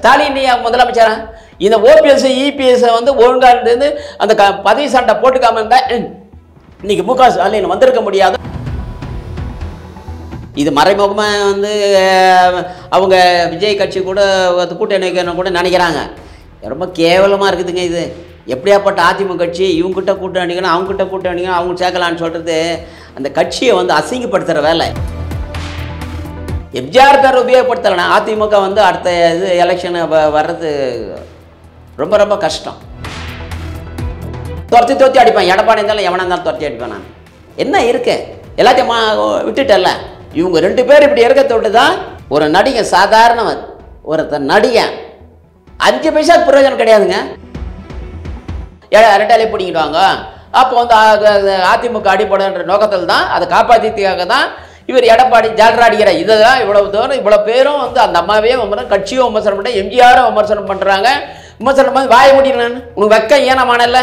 ஸ்டாலின் முதலமைச்சரா இந்த OPS EPS வந்து ஒழுங்காக இருந்து அந்த பதவி சண்டை போட்டுக்காம இருந்தா இன்னைக்கு முக ஸ்டாலின் வந்திருக்க முடியாது. இது மறைமுகமாக வந்து அவங்க விஜய் கட்சி கூட கூட்டணி வைக்கணும் கூட நினைக்கிறாங்க. ரொம்ப கேவலமாக இருக்குதுங்க. இது எப்படியாப்பட்ட அதிமுக கட்சி இவங்ககிட்ட கூட்டணிக்கணும் அவங்ககிட்ட கூட்டணிக்கணும் அவங்க சேர்க்கலான்னு சொல்கிறது அந்த கட்சியை வந்து அசிங்கப்படுத்துகிற வேலை. எம்ஜிஆர் பேர் உபயோகப்படுத்தலைன்னா அதிமுக வந்து அடுத்த இது எலெக்ஷன் வர்றது ரொம்ப ரொம்ப கஷ்டம். துரத்தி அடிப்பேன். எடப்பாடி இருந்தாலும் எவனாக இருந்தாலும் துரத்தி அடிப்பேன். நான் என்ன இருக்கு எல்லாத்தையும் விட்டுட்டல. இவங்க 2 பேர் இப்படி இருக்கிறத விட்டு தான் ஒரு நடிகன் சாதாரண ஒருத்தர் நடிகன் 5 பைசா பிரயோஜனம் கிடையாதுங்க. ரெட்டாலே பிடிங்கிடுவாங்க. அப்போ வந்து அதிமுக அடிப்படைன்ற நோக்கத்தில் தான் அதை காப்பாற்றிக்காக தான் இவர் எடப்பாடி ஜாலரா அடிக்கிறார். இதை தான் இவ்வளவு தூரம் இவ்வளோ பேரும் வந்து அந்த அம்மாவே விமர்சனம் கட்சியும் விமர்சனம் பண்ணுறேன் எம்ஜிஆரும் விமர்சனம் பண்ணுறாங்க. விமர்சனம் பண்ணி வாய முடியும். உனக்கு வெக்க ஏனமானல்ல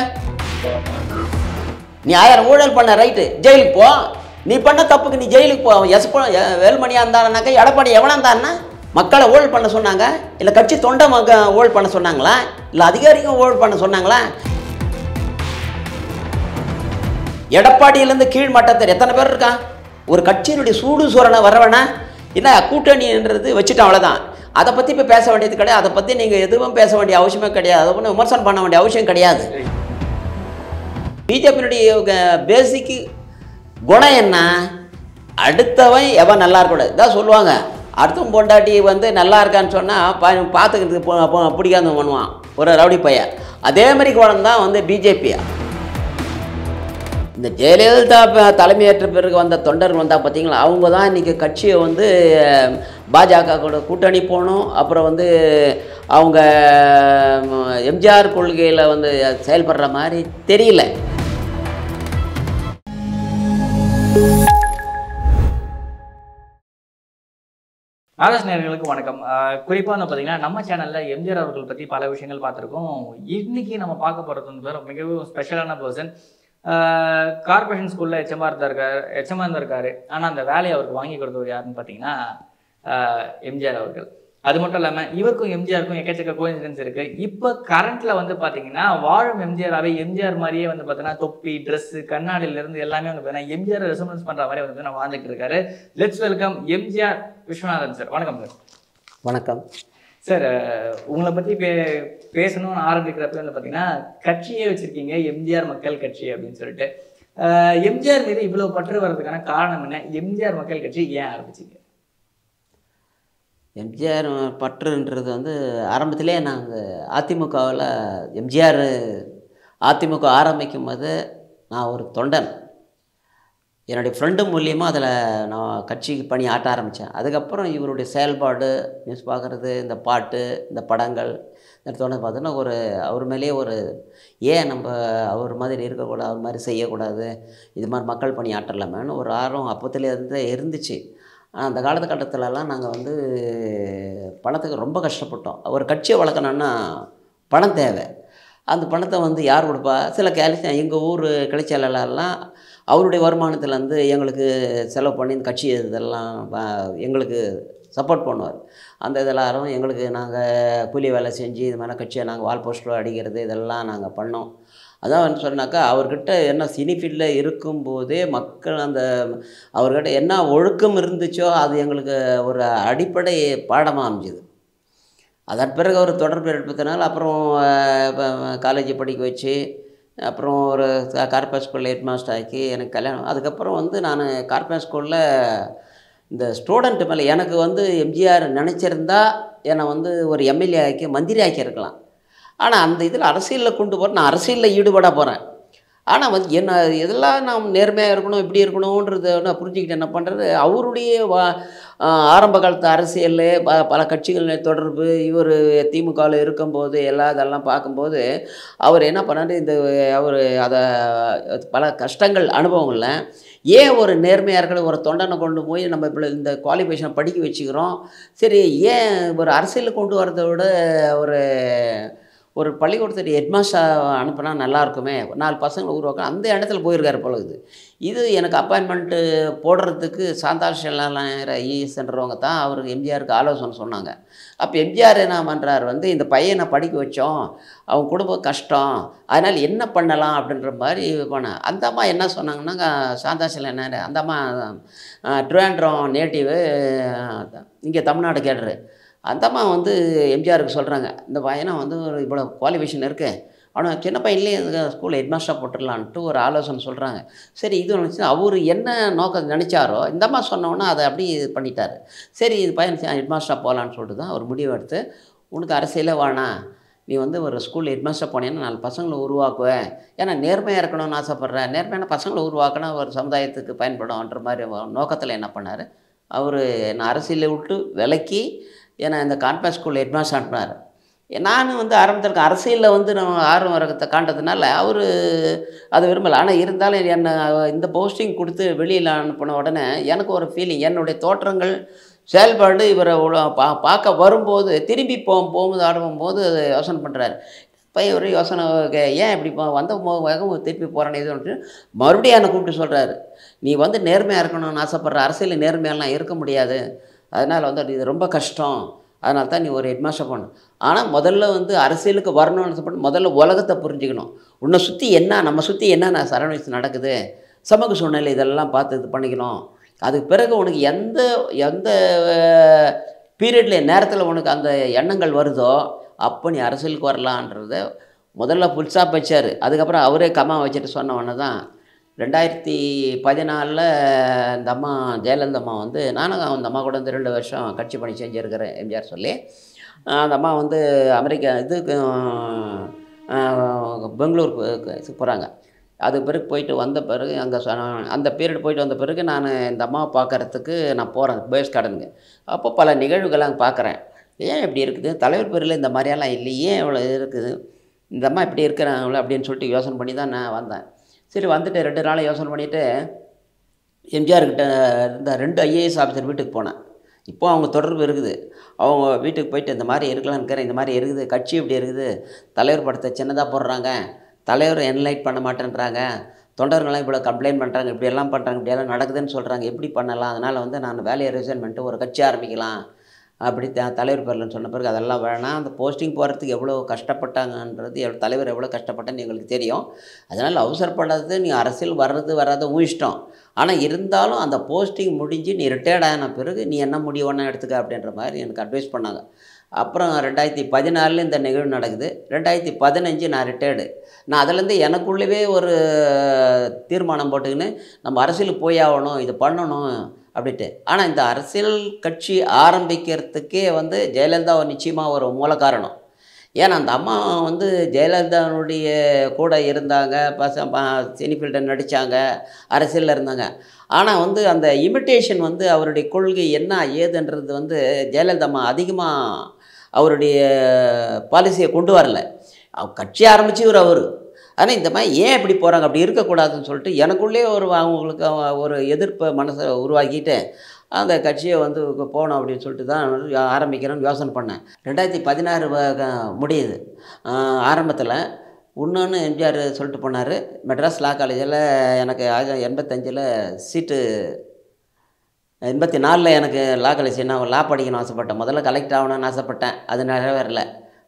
நீ 1000 ஊழல் பண்ண ரைட்டு ஜெயிலுக்கு போ. நீ பண்ண தப்புக்கு நீ ஜெயிலுக்கு போ. வேலுமணியாக இருந்தானாக்கா எடப்பாடி எவனா இருந்தான்னா மக்களை ஊழல் பண்ண சொன்னாங்க இல்லை கட்சி தொண்டை ஊழல் பண்ண சொன்னாங்களா இல்லை அதிகாரிகள் ஊழல் பண்ண சொன்னாங்களா? எடப்பாடியிலேருந்து கீழ் மட்டத்தில் எத்தனை பேர் இருக்கான்? ஒரு கட்சியினுடைய சூடு சூரணை வரவேணா என்ன கூட்டணின்றது வச்சுட்டோம் அவ்வளோதான். அதை பற்றி இப்போ பேச வேண்டியது கிடையாது. அதை பற்றி நீங்கள் எதுவும் பேச வேண்டிய அவசியமே கிடையாது. அதை பண்ணி விமர்சனம் பண்ண வேண்டிய அவசியம் கிடையாது. பிஜேபியினுடைய பேசிக்கு குணம் என்ன? அடுத்தவன் எவன் நல்லா இருக்கக்கூடாது இதான் சொல்லுவாங்க. அடுத்தவன் பொண்டாட்டி வந்து நல்லா இருக்கான்னு சொன்னால் பார்த்துக்கிறதுக்கு பிடிக்காத பண்ணுவான் ஒரு ரவுடி பையன். அதே மாதிரி குணம் தான் வந்து பிஜேபியா. இந்த ஜெயலலிதா தலைமையேற்ற பிறகு வந்த தொண்டர்கள் வந்தால் பார்த்தீங்களா அவங்க தான் இன்றைக்கி கட்சியை வந்து பாஜக கூட கூட்டணி போகணும். அப்புறம் வந்து அவங்க எம்ஜிஆர் கொள்கையில் வந்து செயல்படுற மாதிரி தெரியல. ஆகாஷ் நேயர்களுக்கு வணக்கம். குறிப்பாக வந்து பார்த்தீங்கன்னா நம்ம சேனலில் எம்ஜிஆர் அவர்கள் பற்றி பல விஷயங்கள் பார்த்துருக்கோம். இன்னைக்கு நம்ம பார்க்க போகிறது வந்து மிகவும் ஸ்பெஷலான பர்சன். கார்பரேஷன் ஸ்கூலில் எச்எம்ஆ இருந்திருக்காரு. ஆனால் அந்த வேலையை அவருக்கு வாங்கி கொடுத்தவர் யாருன்னு பார்த்தீங்கன்னா எம்ஜிஆர் அவர்கள். அது மட்டும் இல்லாமல் இவருக்கும் எம்ஜிஆருக்கும் எக்கச்சக்க கோயின்சிடன்ஸ் இருக்குது. இப்போ கரண்ட்டில் வந்து பார்த்தீங்கன்னா வாழும் எம்ஜிஆராகவே எம்ஜிஆர் மாதிரியே வந்து பார்த்தீங்கன்னா தொப்பி ட்ரெஸ்ஸு கண்ணாடியிலேருந்து எல்லாமே வந்து பார்த்தீங்கன்னா எம்ஜிஆர் ரெசம்பன்ஸ் பண்ணுற மாதிரி வந்து நான் வாழ்ந்துட்டு இருக்காரு. Let's welcome MGR Viswanathan sir. வணக்கம் சார். வணக்கம் சார். உங்களை பற்றி பேசணும்னு ஆரம்பிக்கிறப்ப வந்து பார்த்தீங்கன்னா கட்சியே வச்சுருக்கீங்க எம்ஜிஆர் மக்கள் கட்சி அப்படின்னு சொல்லிட்டு. எம்ஜிஆர் மீது இவ்வளோ பற்று வர்றதுக்கான காரணம் என்ன? எம்ஜிஆர் மக்கள் கட்சி ஏன் ஆரம்பிச்சிங்க? எம்ஜிஆர் பற்றுன்றது வந்து ஆரம்பத்திலே நாங்கள் அதிமுகவில் எம்ஜிஆர் அதிமுக ஆரம்பிக்கும் போது நான் ஒரு தொண்டன். என்னுடைய ஃப்ரெண்டு மூலியமாக அதில் நான் கட்சிக்கு பணி ஆட்ட ஆரம்பித்தேன். அதுக்கப்புறம் இவருடைய செயல்பாடு நியூஸ் பார்க்குறது இந்த பாட்டு இந்த படங்கள் இந்த தோணுது பார்த்தோன்னா ஒரு அவர் மேலேயே ஒரு ஏன் நம்ம அவர் மாதிரி இருக்கக்கூடாது அவர் மாதிரி செய்யக்கூடாது இது மாதிரி மக்கள் பணி ஆட்டலாமேன்னு ஒரு ஆர்வம் அப்போத்துலேருந்து இருந்துச்சு. ஆனால் அந்த காலகட்டத்திலலாம் நாங்கள் வந்து பணத்துக்கு ரொம்ப கஷ்டப்பட்டோம். ஒரு கட்சியை வளர்க்கணுன்னா பணம் தேவை. அந்த பணத்தை வந்து யார் கொடுப்பா? சில எங்கள் ஊர் கிளைச்செல்லாம் அவருடைய வருமானத்துலேருந்து எங்களுக்கு செலவு பண்ணி இந்த கட்சி இதெல்லாம் எங்களுக்கு சப்போர்ட் பண்ணுவார். அந்த இதெல்லாரும் எங்களுக்கு நாங்கள் கூலி வேலை செஞ்சு இது மாதிரி கட்சியை நாங்கள் வால் போஸ்டர் அடிக்கிறது இதெல்லாம் நாங்கள் பண்ணோம். அதான் சொன்னாக்கா அவர்கிட்ட என்ன சினி ஃபீல்டில் இருக்கும்போதே மக்கள் அந்த அவர்கிட்ட என்ன ஒழுக்கம் இருந்துச்சோ அது எங்களுக்கு ஒரு அடிப்படை பாடமாக அமைஞ்சுது. அதன் பிறகு அவர் தொடர்பு எடுப்பதனால அப்புறம் காலேஜ் படிக்க வச்சு அப்புறம் ஒரு கார்பரேட் ஸ்கூலில் ஹெட் மாஸ்டர் ஆக்கி எனக்கு கல்யாணம். அதுக்கப்புறம் வந்து நான் கார்பரேட் ஸ்கூலில் இந்த ஸ்டூடெண்ட்டு மேலே எனக்கு வந்து எம்ஜிஆர் நினச்சிருந்தா என்னை வந்து ஒரு எம்எல்ஏ ஆக்கி மந்திரி ஆக்கியிருக்கலாம். ஆனால் அந்த இதில் அரசியலில் கொண்டு போகிற நான் அரசியலில் ஈடுபட போகிறேன். ஆனால் வந்து என்ன இதெல்லாம் நாம் நேர்மையாக இருக்கணும் இப்படி இருக்கணுன்றதை நான் புரிஞ்சுக்கிட்டு என்ன பண்ணுறது அவருடைய ஆரம்ப காலத்து அரசியல் பல கட்சிகள் தொடர்பு இவர் திமுகவில் இருக்கும்போது இதெல்லாம் பார்க்கும்போது அவர் என்ன பண்ணாரு இந்த அவர் அதை பல கஷ்டங்கள் அனுபவங்களில் ஏன் ஒரு நேர்மையாக இருக்கிற ஒரு தொண்டனை கொண்டு போய் நம்ம இப்போ இந்த குவாலிஃபிகேஷனை படிக்க வச்சுக்கிறோம். சரி ஏன் ஒரு அரசியலில் கொண்டு வரதை விட ஒரு பள்ளிக்கூடத்துக்கு ஹெட்மாஸ்டர் அனுப்புனா நல்லா இருக்குமே, 4 பசங்களை உருவாக்கணும். அந்த இடத்துல போயிருக்காரு போல இருக்குது. இது எனக்கு அப்பாயின்மெண்ட்டு போடுறதுக்கு சாந்தால் ஷெல்லாயர் ஐஏஎஸ்ன்றவங்க தான் அவருக்கு எம்ஜிஆருக்கு ஆலோசனை சொன்னாங்க. அப்போ எம்ஜிஆர் என்ன பண்ணுறாரு வந்து, இந்த பையனை படிக்க வச்சோம், அவன் குடும்பம் கஷ்டம், அதனால் என்ன பண்ணலாம் அப்படின்ற மாதிரி போனேன். அந்த அம்மா என்ன சொன்னாங்கன்னா, சாந்தா ஷெல்லாயர் அந்த அம்மா ட்ரிவாண்ட்ரம் நேட்டிவு, இங்கே தமிழ்நாடு கேடரு. அந்த அம்மா வந்து எம்ஜிஆருக்கு சொல்கிறாங்க, இந்த பையனை வந்து ஒரு இவ்வளோ குவாலிஃபிகேஷன் இருக்குது, அவனை சின்ன பையன்லேயே ஸ்கூலில் ஹெட்மாஸ்டராக போட்டுடலான்ட்டு ஒரு ஆலோசனை சொல்கிறாங்க. சரி இது நினச்சி அவர் என்ன நோக்கம் நினச்சாரோ இந்த அம்மா சொன்னோன்னா அதை அப்படி பண்ணிட்டார். சரி இது பையன் ஹெட்மாஸ்டராக போகலான்னு சொல்லிட்டு தான் ஒரு முடிவு எடுத்து, உனக்கு அரசியலே வேணாம், நீ வந்து ஒரு ஸ்கூலில் ஹெட்மாஸ்டர் போனேன்னா 4 பசங்களை உருவாக்குவேன், ஏன்னா நேர்மையாக இருக்கணும்னு ஆசைப்பட்றேன், நேர்மையான பசங்களை உருவாக்கினா ஒரு சமுதாயத்துக்கு பயன்படும்ன்ற மாதிரி நோக்கத்தில் என்ன பண்ணார், அவர் என்னை அரசியலை விட்டு விலக்கி ஏன்னா இந்த கான்வென்ட் ஸ்கூலில் ஹெட்மாஸ்டர் அனுப்பினார். நானும் வந்து ஆரம்பத்தில் அரசியலில் வந்து நம்ம ஆர்வம் வரத்தை காண்டதுனால அவர் அதை விரும்பலை. ஆனால் இருந்தாலும் என்னை இந்த போஸ்டிங் கொடுத்து வெளியில் அனுப்பின உடனே எனக்கு ஒரு ஃபீலிங், என்னுடைய தோற்றங்கள் செயல்பாடு இவரை பார்க்க வரும்போது திரும்பி போகும்போது ஆடும்போது யோசனை பண்ணுறாரு. பையன் ஒரு யோசனை, ஏன் இப்படி வந்த வேகம் திருப்பி போகிறேன்னு இது மறுபடியும் என்னை கூப்பிட்டு சொல்கிறாரு, நீ வந்து நேர்மையாக இருக்கணும்னு ஆசைப்பட்ற, அரசியல் நேர்மையெல்லாம் இருக்க முடியாது, அதனால் வந்து இது ரொம்ப கஷ்டம், அதனால தான் நீ ஒரு ஹெட்மாஸ்டர் பண்ணணும். ஆனால் முதல்ல வந்து அரசியலுக்கு வரணும்னு ஆசைப்பட்டு முதல்ல உலகத்தை புரிஞ்சுக்கணும், உன்னை சுற்றி என்ன, நம்ம சுற்றி என்னென்ன சரௌண்டிங்ஸ் நடக்குது, சமூக சூழ்நிலை இதெல்லாம் பார்த்து இது பண்ணிக்கணும். அதுக்கு பிறகு உனக்கு எந்த எந்த பீரியடில் நேரத்தில் உனக்கு அந்த எண்ணங்கள் வருதோ அப்போ நீ அரசியலுக்கு வரலான்றத முதல்ல புதுசாக வச்சார். அதுக்கப்புறம் அவரே கம்மா வச்சுட்டு சொன்ன உடனே தான் 2014 இந்த அம்மா ஜெயலலிதா அம்மா வந்து, நானும் அந்த அம்மா கூட வந்து 2 வருஷம் கட்சி பணி செஞ்சுருக்கிறேன் எம்ஜிஆர் சொல்லி. அந்த அம்மா வந்து அமெரிக்கா இதுக்கு பெங்களூருக்கு போகிறாங்க. அதுக்கு பிறகு போயிட்டு வந்த பிறகு அங்கே அந்த பீரியட் போயிட்டு வந்த பிறகு நான் இந்த அம்மாவை பார்க்குறதுக்கு நான் போகிறேன் பேஸ் கார்டனுக்கு. அப்போ பல நிகழ்வுகளை அங்கே பார்க்குறேன். ஏன் இப்படி இருக்குது, தலைவர் பேரில் இந்த மாதிரியெல்லாம் இல்லையே, இவ்வளோ இருக்குது, இந்த அம்மா இப்படி இருக்கிறாங்களோ அப்படின்னு சொல்லிட்டு யோசனை பண்ணி தான் நான் வந்தேன். சரி வந்துட்டு 2 நாள் யோசனை பண்ணிவிட்டு எம்ஜிஆர்கிட்ட இருந்த 2 ஐஏஎஸ் ஆஃபீஸர் வீட்டுக்கு போனேன். இப்போ அவங்க தொடர்பு இருக்குது. அவங்க வீட்டுக்கு போயிட்டு இந்த மாதிரி இருக்கலாம்னு இருக்கிறேன், இந்த மாதிரி இருக்குது, கட்சி இப்படி இருக்குது, தலைவர் படத்தை சின்னதாக போடுறாங்க, தலைவர் என்லைட் பண்ண மாட்டேன்றாங்க, தொண்டர்கள்லாம் இவ்வளோ கம்ப்ளைண்ட் பண்ணுறாங்க, இப்படியெல்லாம் பண்ணுறாங்க, இப்படியெல்லாம் நடக்குதுன்னு சொல்கிறாங்க, எப்படி பண்ணலாம், அதனால் வந்து நான் வேலையை ரிசைன் பண்ணிட்டு ஒரு கட்சி ஆரம்பிக்கலாம் அப்படி தலைவர் பேர்லன்னு சொன்ன பிறகு அதெல்லாம் வேணாம், அந்த போஸ்டிங் போகிறதுக்கு எவ்வளோ கஷ்டப்பட்டாங்கன்றது தலைவர் எவ்வளோ கஷ்டப்பட்டேன்னு எங்களுக்கு தெரியும், அதனால் அவசரப்படாது, நீ அரசியல் வராது உன் இஷ்டம், ஆனால் இருந்தாலும் அந்த போஸ்டிங் முடிஞ்சு நீ ரிட்டையர்ட் ஆன பிறகு நீ என்ன முடிவுன்னா எடுத்துக்க அப்படின்ற மாதிரி எனக்கு அட்வைஸ் பண்ணாங்க. அப்புறம் 2014 இந்த நிகழ்வு நடக்குது. 2015 நான் ரிட்டையர்டு. நான் அதிலேருந்து எனக்குள்ளவே ஒரு தீர்மானம் போட்டுக்கின்னு நம்ம அரசியலுக்கு போய் ஆகணும், இது பண்ணணும் அப்படின்ட்டு. ஆனால் இந்த அரசியல் கட்சி ஆரம்பிக்கிறதுக்கே வந்து ஜெயலலிதா நிச்சயமாக ஒரு மூல காரணம். ஏன்னா அந்த அம்மா வந்து ஜெயலலிதாவுடைய கூட இருந்தாங்க, சினிஃபீல்டில் நடித்தாங்க, அரசியலில் இருந்தாங்க. ஆனால் வந்து அந்த இமிட்டேஷன் வந்து அவருடைய கொள்கை என்ன ஏதுன்றது வந்து ஜெயலலிதா அம்மா அதிகமாக அவருடைய பாலிசியை கொண்டு வரல. கட்சி ஆரம்பித்தவர் அவர். ஆனால் இந்த மாதிரி ஏன் இப்படி போகிறாங்க, அப்படி இருக்கக்கூடாதுன்னு சொல்லிட்டு எனக்குள்ளே அவங்களுக்கு ஒரு எதிர்ப்பை மனசை உருவாக்கிட்டு அந்த கட்சியை வந்து போகணும் அப்படின்னு சொல்லிட்டு தான் ஆரம்பிக்கிறேன்னு யோசனை பண்ணேன். 2016 முடியுது. ஆரம்பத்தில் இன்னொன்று எம்ஜிஆர் சொல்லிட்டு போனார், மெட்ராஸ் லா காலேஜில் எனக்கு 85 சீட்டு, 84 எனக்கு லா காலேஜ், நான் லா படிக்கணும்னு ஆசைப்பட்டேன், முதல்ல கலெக்டர் ஆகணும்னு ஆசைப்பட்டேன், அது நிறைவேறல.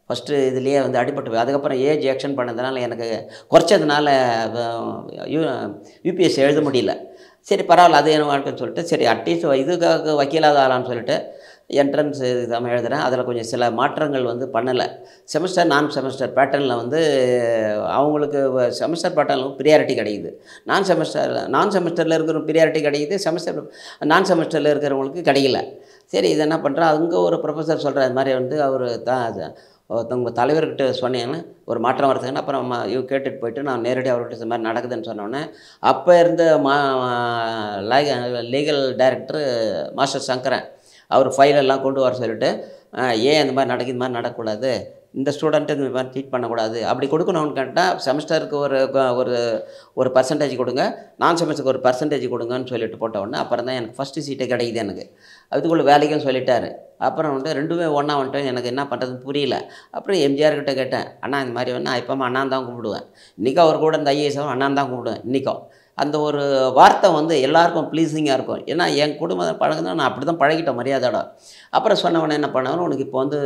ஃபஸ்ட்டு இதுலேயே வந்து அடிபட்டு, அதுக்கப்புறம் ஏஜ் எக்ஷன் பண்ணதுனால எனக்கு குறைச்சதுனால யூபிஎஸ்சி எழுத முடியல. சரி பரவாயில்ல, அது என்ன வாழ்க்கைன்னு சொல்லிட்டு சரி அட்லீஸ்ட் இதுக்காக வக்கீலாக ஆகலான்னு சொல்லிட்டு என்ட்ரன்ஸ் எக்ஸாம் எழுதுகிறேன். அதில் கொஞ்சம் சில மாற்றங்கள் வந்து பண்ணலை. செமஸ்டர் நான் செமஸ்டர் பேட்டர்னில் வந்து அவங்களுக்கு செமஸ்டர் பேட்டர்னில் ப்ரியாரிட்டி கிடைக்குது, நான் செமஸ்டரில் இருக்கிற ப்ரியாரிட்டி கிடைக்குது, நான் செமஸ்டரில் இருக்கிறவங்களுக்கு கிடைக்கல. சரி இது என்ன பண்ணுறேன், அங்கே ஒரு ப்ரொஃபஸர் சொல்கிற அது மாதிரி வந்து அவர் தான் உங்கள் தலைவர்கிட்ட சொன்னீங்கன்னு ஒரு மாற்றம் வரதுக்குன்னு அப்புறம் கேட்டுட்டு போயிட்டு நான் நேரடியாக அவர்கிட்ட இந்த மாதிரி நடக்குதுன்னு சொன்னோன்னே அப்போ இருந்த லீகல் டைரக்டர் மாஸ்டர் சங்கரன் அவர் ஃபைலெல்லாம் கொண்டு வர சொல்லிவிட்டு, ஏன் இந்த மாதிரி நடக்குது, இந்த மாதிரி நடக்கக்கூடாது, இந்த ஸ்டூடெண்ட்டு இந்த மாதிரி ட்ரீட் பண்ணக்கூடாது, அப்படி கொடுக்கணும்னு கேட்டால் செமஸ்டருக்கு ஒரு ஒரு பர்சன்டேஜ் கொடுங்க, நான் செமஸ்டருக்கு ஒரு பர்சன்டேஜ் கொடுங்கன்னு சொல்லிட்டு போட்ட உடனே அப்புறம் தான் எனக்கு ஃபஸ்ட்டு சீட்டே கிடைக்குது எனக்கு. அதுக்குள்ளே வேலைக்கும் சொல்லிட்டாரு. அப்புறம் வந்து ரெண்டுமே ஒன்றா வந்துட்டு எனக்கு என்ன பண்ணுறதுன்னு புரியல. அப்புறம் எம்ஜிஆர் கிட்ட கேட்டேன், அண்ணா இந்த மாதிரி நான் எப்போவுமே அண்ணான்னு தான் கூப்பிடுவேன், இன்றைக்கும் அவர் கூட இந்த ஐஏஎஸ் அண்ணான்னு தான் கூப்பிடுவேன் இன்றைக்கும். அந்த ஒரு வார்த்தை வந்து எல்லாருக்கும் ப்ளீஸிங்காக இருக்கும். ஏன்னா என் குடும்பம் பழகுனா நான் அப்படி தான் பழகிட்டேன் மரியாதையோட. அப்புறம் சொன்னவொடனே என்ன பண்ணாலும், உனக்கு இப்போ வந்து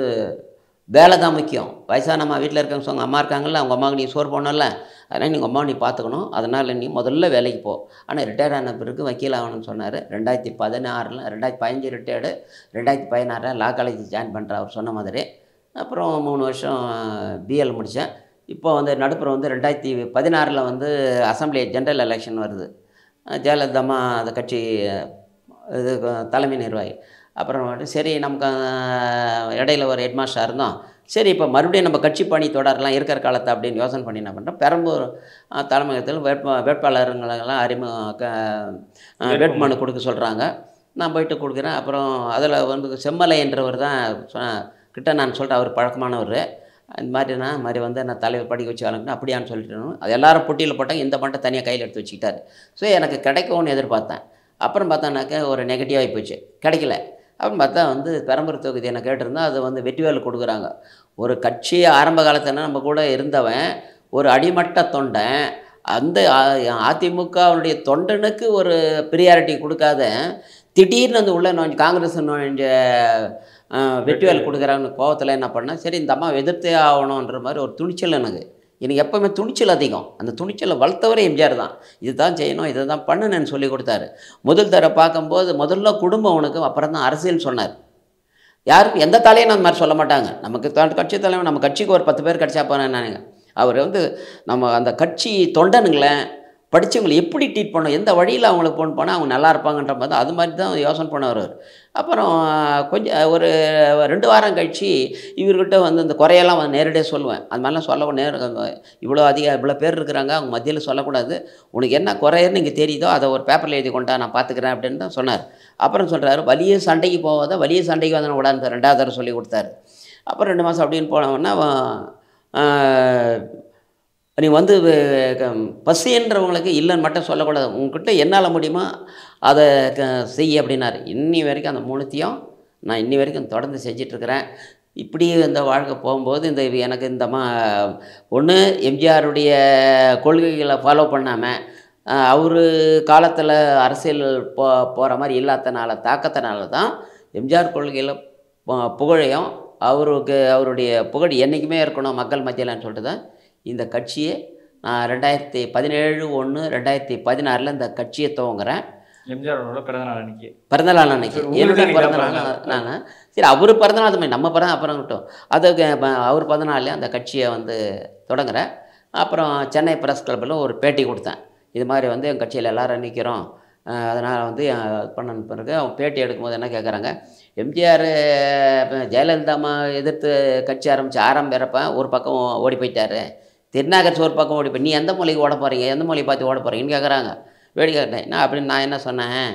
வேலை தான் முக்கியம். வயசானம்மா வீட்டில் இருக்கவங்க சொங்க அம்மா இருக்காங்கல்ல, அவங்க அம்மாவுக்கு நீ சோறு போடணும்ல, அதனால் நீங்கள் அம்மாவை நீ பார்த்துக்கணும், அதனால் நீ முதல்ல வேலைக்கு போ. ஆனால் ரிட்டையர்ட் ஆன பிறகு வக்கீல் ஆகணும்னு சொன்னார். 2016 2015 ரிட்டையர்டு, 2016 லா காலேஜ் ஜாயின் பண்ணுற அவர் சொன்ன மாதிரி. அப்புறம் 3 வருஷம் பிஎல் முடித்தேன். இப்போ வந்து நடுப்புற வந்து 2016 வந்து அசம்பிளி ஜென்ரல் எலெக்ஷன் வருது. ஜெயலலிதா அம்மா அந்த கட்சி இது தலைமை நிர்வாகி. அப்புறம் வந்துட்டு சரி நமக்கு இடையில ஒரு ஹெட் மாஸ்டராக இருந்தோம், சரி இப்போ மறுபடியும் நம்ம கட்சி பணி தொடரலாம் இருக்கிற காலத்தை அப்படின்னு யோசனை பண்ணி என்ன பண்ணுறோம், பெரம்பூர் தலைமையகத்தில் வேட்பாளருங்களெல்லாம் வேட்புமனு கொடுக்க சொல்கிறாங்க. நான் போயிட்டு கொடுக்குறேன். அப்புறம் அதில் வந்து செம்மலை என்றவர் தான் கிட்ட நான் சொல்கிறேன், அவர் பழக்கமானவர். இந்த மாதிரி வந்து நான் தலைவர் படிக்க வச்சு வளர்க்கணும் அப்படியான்னு சொல்லிட்டு அது எல்லாரும் பொட்டியில் போட்டாங்க, இந்த மட்டும் தனியாக கையில் எடுத்து வச்சுக்கிட்டாரு. ஸோ எனக்கு கிடைக்கும்னு எதிர்பார்த்தேன். அப்புறம் பார்த்தானாக்கா ஒரு நெகட்டிவாகி போச்சு, கிடைக்கல. அப்படின்னு பார்த்தா வந்து பெரம்பூர் தொகுதி என்ன கேட்டிருந்தா அது வந்து வெற்றிவேலு கொடுக்குறாங்க. ஒரு கட்சி ஆரம்ப காலத்தில் நம்ம கூட இருந்தவன், ஒரு அடிமட்ட தொண்டன், அந்த அதிமுகவுடைய தொண்டனுக்கு ஒரு ப்ரியாரிட்டி கொடுக்காத திடீர்னு வந்து உள்ளே நுழைஞ்சு காங்கிரஸ் நுழைஞ்ச வெற்றிவேல் கொடுக்குறாங்கன்னு கோவத்தில் என்ன பண்ணேன், சரி இந்த அம்மா எதிர்த்தே ஆகணுன்ற மாதிரி ஒரு துணிச்சல் எனக்கு எப்போவுமே துணிச்சல் அதிகம். அந்த துணிச்சலை வளர்த்தவரே எம்ஜிஆர் தான். இது தான் செய்யணும், இதை தான் பண்ணுன்னு சொல்லி கொடுத்தாரு. முதல் தர பார்க்கும்போது முதல்ல குடும்பம் உனக்கு, அப்புறம் தான் அரசியல் சொன்னார். யாருக்கும் எந்த தலையும் அந்த மாதிரி சொல்ல மாட்டாங்க. நமக்கு கட்சி தலைவர், நம்ம கட்சிக்கு ஒரு 10 பேர் கிடச்சா போனேன். அவர் வந்து நம்ம அந்த கட்சி தொண்டனுங்களை படித்தவங்களை எப்படி ட்ரீட் பண்ணணும், எந்த வழியில் அவங்களுக்கு போனால் அவங்க நல்லா இருப்பாங்கன்ற மாதிரி அது மாதிரி தான் யோசனை பண்ணவர். அப்புறம் கொஞ்சம் ஒரு 2 வாரம் கழித்து இவர்கிட்ட வந்து இந்த குறையெல்லாம் வந்து நேரடியாக சொல்லுவேன். அது மாதிரிலாம் சொல்ல இவ்வளோ பேர் இருக்கிறாங்க, அவங்க மத்தியில் சொல்லக்கூடாது, உனக்கு என்ன குறையன்னு இங்கே தெரியுதோ அதை ஒரு பேப்பரில் எழுதி கொண்டா நான் பார்த்துக்கிறேன் அப்படின்னு தான் சொன்னார். அப்புறம் சொல்கிறாரு, வலிய சண்டைக்கு போகாத, வலிய சண்டைக்கு வந்து விடாது 2வது தடவை சொல்லி கொடுத்தாரு. அப்புறம் 2 மாதம் அப்படின்னு போனோன்னா நீ வந்து பசின்றவங்களுக்கு இல்லைன்னு மட்டும் சொல்லக்கூடாது, உங்ககிட்ட என்னால் முடியுமா அதை செய்ய அப்படின்னாரு. இன்னி வரைக்கும் அந்த 3த்தையும் நான் இன்னி வரைக்கும் தொடர்ந்து செஞ்சிட்ருக்கிறேன். இப்படி இந்த வாழ்க்கை போகும்போது இந்த எனக்கு இந்த ஒன்று எம்ஜிஆருடைய கொள்கைகளை ஃபாலோ பண்ணாமல் அவர் காலத்தில் அரசியல் போகிற மாதிரி இல்லாதனால தாக்கத்தினால தான் எம்ஜிஆர் கொள்கையில் புகழையும் அவருடைய புகழ் என்றைக்குமே இருக்கணும் மக்கள் மத்தியில்னு சொல்லிட்டு தான் இந்த கட்சியை நான் 2017/1/2016 இந்த கட்சியை துவங்குறேன். எம்ஜிஆரோட பிறந்தநாள் அன்னைக்கு என்னுடைய பிறந்தநாள் நான் சரி அவர் பிறந்தநாள் அது மாதிரி நம்ம பிறந்த அப்புறம் கிட்டோம் அதுக்கு அவர் பிறந்தநாள்லேயே அந்த கட்சியை வந்து தொடங்குறேன். அப்புறம் சென்னை பிரஸ் கிளப்பில் ஒரு பேட்டி கொடுத்தேன், இது மாதிரி வந்து என் கட்சியில் எல்லோரும் நிற்கிறோம், அதனால் வந்து பண்ண பிறகு அவங்க பேட்டி எடுக்கும்போது என்ன கேட்குறாங்க, எம்ஜிஆர் ஜெயலலிதா அம்மா எதிர்த்து கட்சி ஆரம்பிக்கிறப்ப ஒரு பக்கம் ஓடி போயிட்டார், திருநாகர் ஒரு பக்கம் ஓடி போய் நீ எந்த மொழிக்கு ஓட போகிறீங்க, எந்த மொழியை பார்த்து ஓட போகிறீங்கன்னு கேட்குறாங்க. வேடிக்கை கேட்டேன் நான் அப்படின்னு நான் என்ன சொன்னேன்,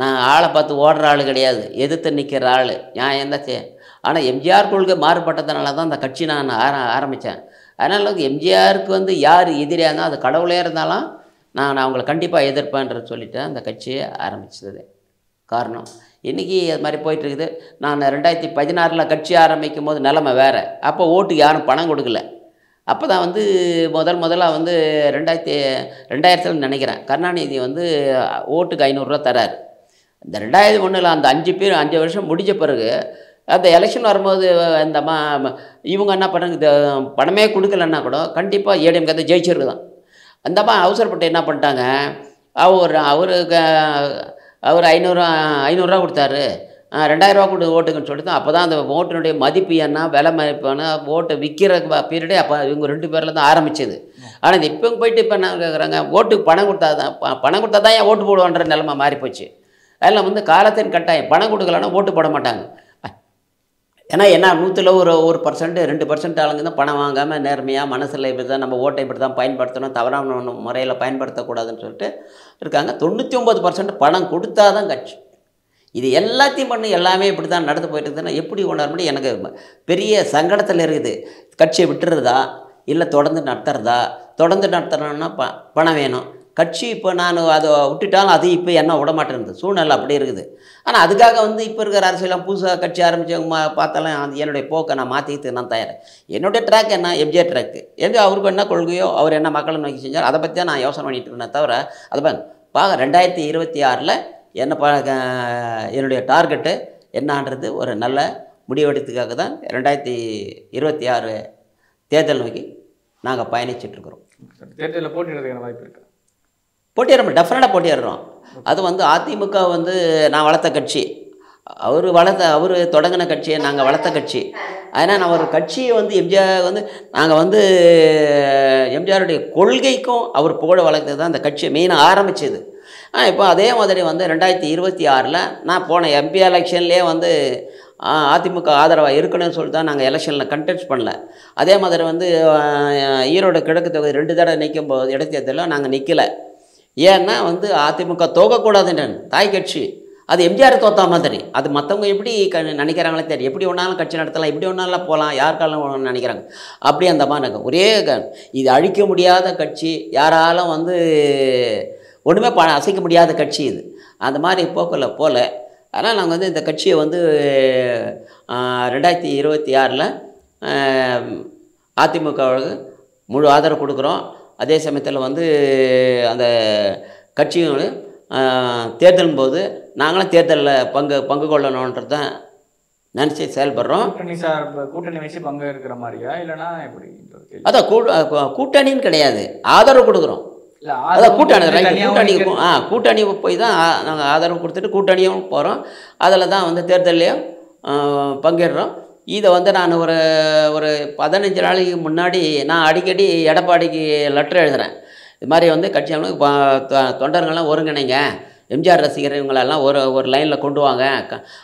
நான் ஆளை பார்த்து ஓடுற ஆள் கிடையாது, எதிர்த்து நிற்கிற ஆள், நான் எந்தாச்சு. ஆனால் எம்ஜிஆர் கொள்கை மாறுபட்டதுனால தான் அந்த கட்சி நான் ஆரம்பித்தேன். அதனால் எம்ஜிஆருக்கு வந்து யார் எதிரியாக இருந்தால் அது கடவுளே இருந்தாலும் நான் அவங்கள கண்டிப்பாக எதிர்ப்பேன்றது சொல்லிவிட்டு அந்த கட்சியை ஆரம்பித்தது காரணம். இன்றைக்கி அது மாதிரி போயிட்டுருக்குது. நான் 2016 கட்சி ஆரம்பிக்கும் போது நிலைமை வேறு. அப்போ ஓட்டுக்கு யாரும் பணம் கொடுக்கல. அப்போ தான் வந்து முதலாக வந்து 2000 நினைக்கிறேன் கருணாநிதி வந்து ஓட்டுக்கு 500 ரூபா தரார். இந்த 2001 அந்த 5 வருஷம் முடிஞ்ச பிறகு அந்த எலெக்ஷன் வரும்போது இந்த இவங்க என்ன பண்ணுறாங்க, இந்த பணமே கொடுக்கலன்னா கூட கண்டிப்பாக ஏடிஎம்கே தான் ஜெயிச்சிருக்கு தான். அந்த அவசரப்பட்டு என்ன பண்ணிட்டாங்க, அவர் 500 ரூபா கொடுத்தாரு, 2000 ரூபா கொடு ஓட்டுக்குன்னு சொல்லிட்டு தான். அப்போ தான் அந்த ஓட்டினுடைய மதிப்பு என்ன விலை மதிப்பான ஓட்டை விற்கிற பீரியடே அப்போ இவங்க 2 பேரில் தான் ஆரம்பிச்சது. ஆனால் இது இப்போ போயிட்டு இப்போ என்ன கேட்குறாங்க, ஓட்டுக்கு பணம் கொடுத்தா தான் ஏன் ஓட்டு போடுவான்ற நிலைமை மாறிப்போச்சு. அதில் வந்து காலத்தின் கட்டாயம், பணம் கொடுக்கலன்னா ஓட்டு போட மாட்டாங்க. ஏன்னா 100ல் ஒரு 1% 2% ஆளுங்க தான் பணம் வாங்காமல் நேர்மையாக மனசில் இப்படி தான் நம்ம ஓட்டை இப்படி தான் பயன்படுத்தணும், தவறான முறையில் பயன்படுத்தக்கூடாதுன்னு சொல்லிட்டு இருக்காங்க. 99% பணம் கொடுத்தா தான் கட்சி. இது எல்லாத்தையும் பண்ணி எல்லாமே இப்படி தான் நடந்து போயிட்டு இருக்குதுன்னா எப்படி உணர முடியும்? எனக்கு பெரிய சங்கடத்தில் இருக்குது. கட்சியை விட்டுறதா இல்லை தொடர்ந்து நடத்துறதா? தொடர்ந்து நடத்துறோன்னா பணம் வேணும். கட்சி இப்போ நான் அதை விட்டுட்டாலும் அது இப்போ என்ன விடமாட்டேங்குது, சூழ்நிலை அப்படி இருக்குது. ஆனால் அதுக்காக வந்து இப்போ இருக்கிற அரசியலாம் புதுசாக கட்சி ஆரம்பித்தவங்க பார்த்தாலும் அது என்னுடைய போக்கை நான் மாற்றிக்கிட்டு நான் தயார். என்னுடைய ட்ராக் என்ன? எம்ஜிஆர் ட்ராக்கு. அவருக்கு என்ன கொள்கையோ, அவர் என்ன மக்களை நோக்கி செஞ்சார், அதை பற்றி தான் நான் யோசனை பண்ணிட்டு இருந்தேன். தவிர அதை பார்க்க 2026 என்ன என்னுடைய டார்கெட்டு என்னான்றது ஒரு நல்ல முடிவெடுத்துக்காக தான் 2026 தேர்தல் நோக்கி நாங்கள் பயணிச்சிட்ருக்குறோம். தேர்தலில் போட்டியிடுறதுக்கான வாய்ப்பு இருக்கா? போட்டியிடுறோம், டெஃபினட்டாக போட்டியிடுறோம். அது வந்து அதிமுக வந்து நான் வளர்த்த கட்சி, அவர் தொடங்கின கட்சியை நாங்கள் வளர்த்த கட்சி. அதனால் நான் ஒரு கட்சியை வந்து எம்ஜிஆர் வந்து நாங்கள் வந்து எம்ஜிஆருடைய கொள்கைக்கும் அவர் புகழ வளர்த்தது தான் அந்த கட்சியை மெயினாக ஆரம்பித்தது. இப்போ அதே மாதிரி வந்து 2026 நான் போன எம்பி எலெக்ஷன்லேயே வந்து அதிமுக ஆதரவாக இருக்கணும்னு சொல்லிட்டு தான் நாங்கள் எலெக்ஷனில் கண்டெஸ்ட் பண்ணல. அதே மாதிரி வந்து ஈரோடு கிழக்கு தொகுதி 2 தடவை நிற்கும் போது இடைத்தேர்தலில் நாங்கள் நிற்கலை. ஏன்னா வந்து அதிமுக தோக்கக்கூடாதுன்னு தாய் கட்சி, அது எம்ஜிஆர் தோத்தா மாதிரி. அது மற்றவங்க எப்படி நினைக்கிறாங்களே தெரியும். எப்படி ஒன்றாலும் கட்சி நடத்தலாம், எப்படி ஒன்றாலும் போகலாம், யாருக்காலும் நினைக்கிறாங்க. அப்படி அந்த மாதிரி இருக்கும். ஒரே இது அழிக்க முடியாத கட்சி, யாராலும் வந்து ஒன்றுமே அசைக்க முடியாத கட்சி இது. அந்த மாதிரி போக்கில் போகல. அதனால் நாங்கள் வந்து இந்த கட்சியை வந்து 2026 அதிமுகவுக்கு முழு ஆதரவு கொடுக்குறோம். அதே சமயத்தில் வந்து அந்த கட்சியும் தேர்தலும் போது நாங்களும் தேர்தலில் பங்கு கொள்ளணுன்றது தான் நினச்சி செயல்படுறோம். கூட்டணி வச்சு பங்கு இருக்கிற மாதிரியா இல்லைனா எப்படி? அதான் கூட்டணின்னு கிடையாது, ஆதரவு கொடுக்குறோம். அதான் கூட்டணி போய் தான் நாங்கள் ஆதரவு கொடுத்துட்டு கூட்டணியும் போகிறோம். அதில் தான் வந்து தேர்தலையும் பங்கேறுறோம். இதை வந்து நான் ஒரு 15 நாளைக்கு முன்னாடி நான் அடிக்கடி எடப்பாடிக்கு லெட்டர் எழுதுகிறேன். இது மாதிரி வந்து கட்சிகளுக்கு தொண்டர்கள்லாம் ஒருங்கிணைங்க, எம்ஜிஆர் ரசிகர் இவங்களெல்லாம் ஒரு லைனில் கொண்டு வாங்க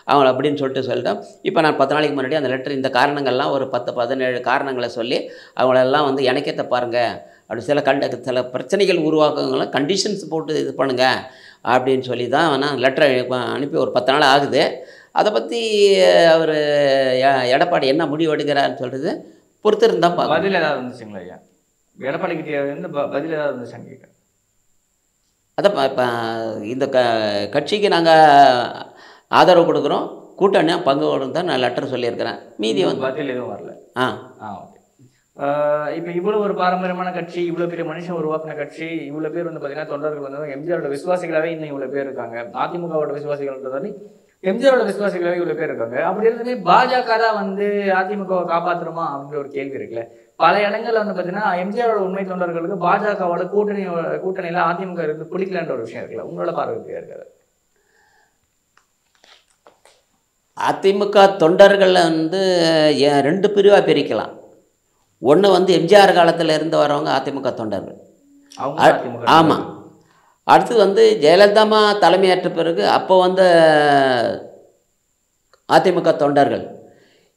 அவங்கள அப்படின்னு சொல்லிட்டோம். இப்போ நான் 10 நாளைக்கு முன்னாடி அந்த லெட்டர் இந்த காரணங்கள்லாம் ஒரு 10-17 காரணங்களை சொல்லி அவங்களெல்லாம் வந்து இணைக்கத்தை பாருங்கள், அப்படி சில பிரச்சனைகள் உருவாக்குங்களாம் கண்டிஷன்ஸ் போட்டு இது பண்ணுங்கள் அப்படின்னு சொல்லி தான் நான் லெட்டர் அனுப்பி ஒரு 10 நாள் ஆகுது. அதை பற்றி அவர் எடப்பாடி என்ன முடிவு எடுக்கிறான்னு சொல்கிறது பொறுத்து இருந்தால் பார்க்க. பதில் ஏதாவது வந்துச்சுங்களா ஐயா? எடப்பாடிக்கிட்டே இருந்து பதில் ஏதாவது வந்துச்சான்னு கேட்குறேன். அதான் இப்போ இந்த கட்சிக்கு நாங்கள் ஆதரவு கொடுக்குறோம், கூட்டணியாக பங்கு கொடுங்க தான் நான் லெட்டர் சொல்லியிருக்கிறேன். மீதி வந்து பதில் எதுவும் வரல. ஓகே. இப்போ இவ்வளோ ஒரு பாரம்பரியமான கட்சி, இவ்வளோ பெரிய மனுஷன் உருவாக்கின கட்சி, இவ்வளோ பேர் வந்து பார்த்தீங்கன்னா தொண்டர்கள் வந்து எம்ஜிஆரோட விசுவாசிகளாகவே இன்னும் இவ்வளோ பேர் இருக்காங்க. அதிமுகவோட விசுவாசிகள்ன்றது எம்ஜிஆரோட விசுவாசிகளாகவே இவ்வளோ பேர் இருக்காங்க. அப்படி இருந்தே பாஜக தான் வந்து அதிமுகவை காப்பாற்றுமா அப்படின்ற ஒரு கேள்வி இருக்குல்ல. பல இடங்கள்ல வந்து பார்த்தீங்கன்னா எம்ஜிஆரோட உண்மை தொண்டர்களுக்கு பாஜகவோட கூட்டணியில் அதிமுக இருந்து பிடிக்கலன்ற ஒரு விஷயம் இருக்குல்ல, உங்களோட பார்வை இருக்காது? அதிமுக தொண்டர்களை வந்து 2 பிரிவாக பிரிக்கலாம். ஒன்று வந்து எம்ஜிஆர் காலத்தில் இருந்து வரவங்க அதிமுக தொண்டர்கள். ஆமாம். அடுத்து வந்து ஜெயலலிதாமா தலைமையேற்ற பிறகு அப்போ வந்து அதிமுக தொண்டர்கள்.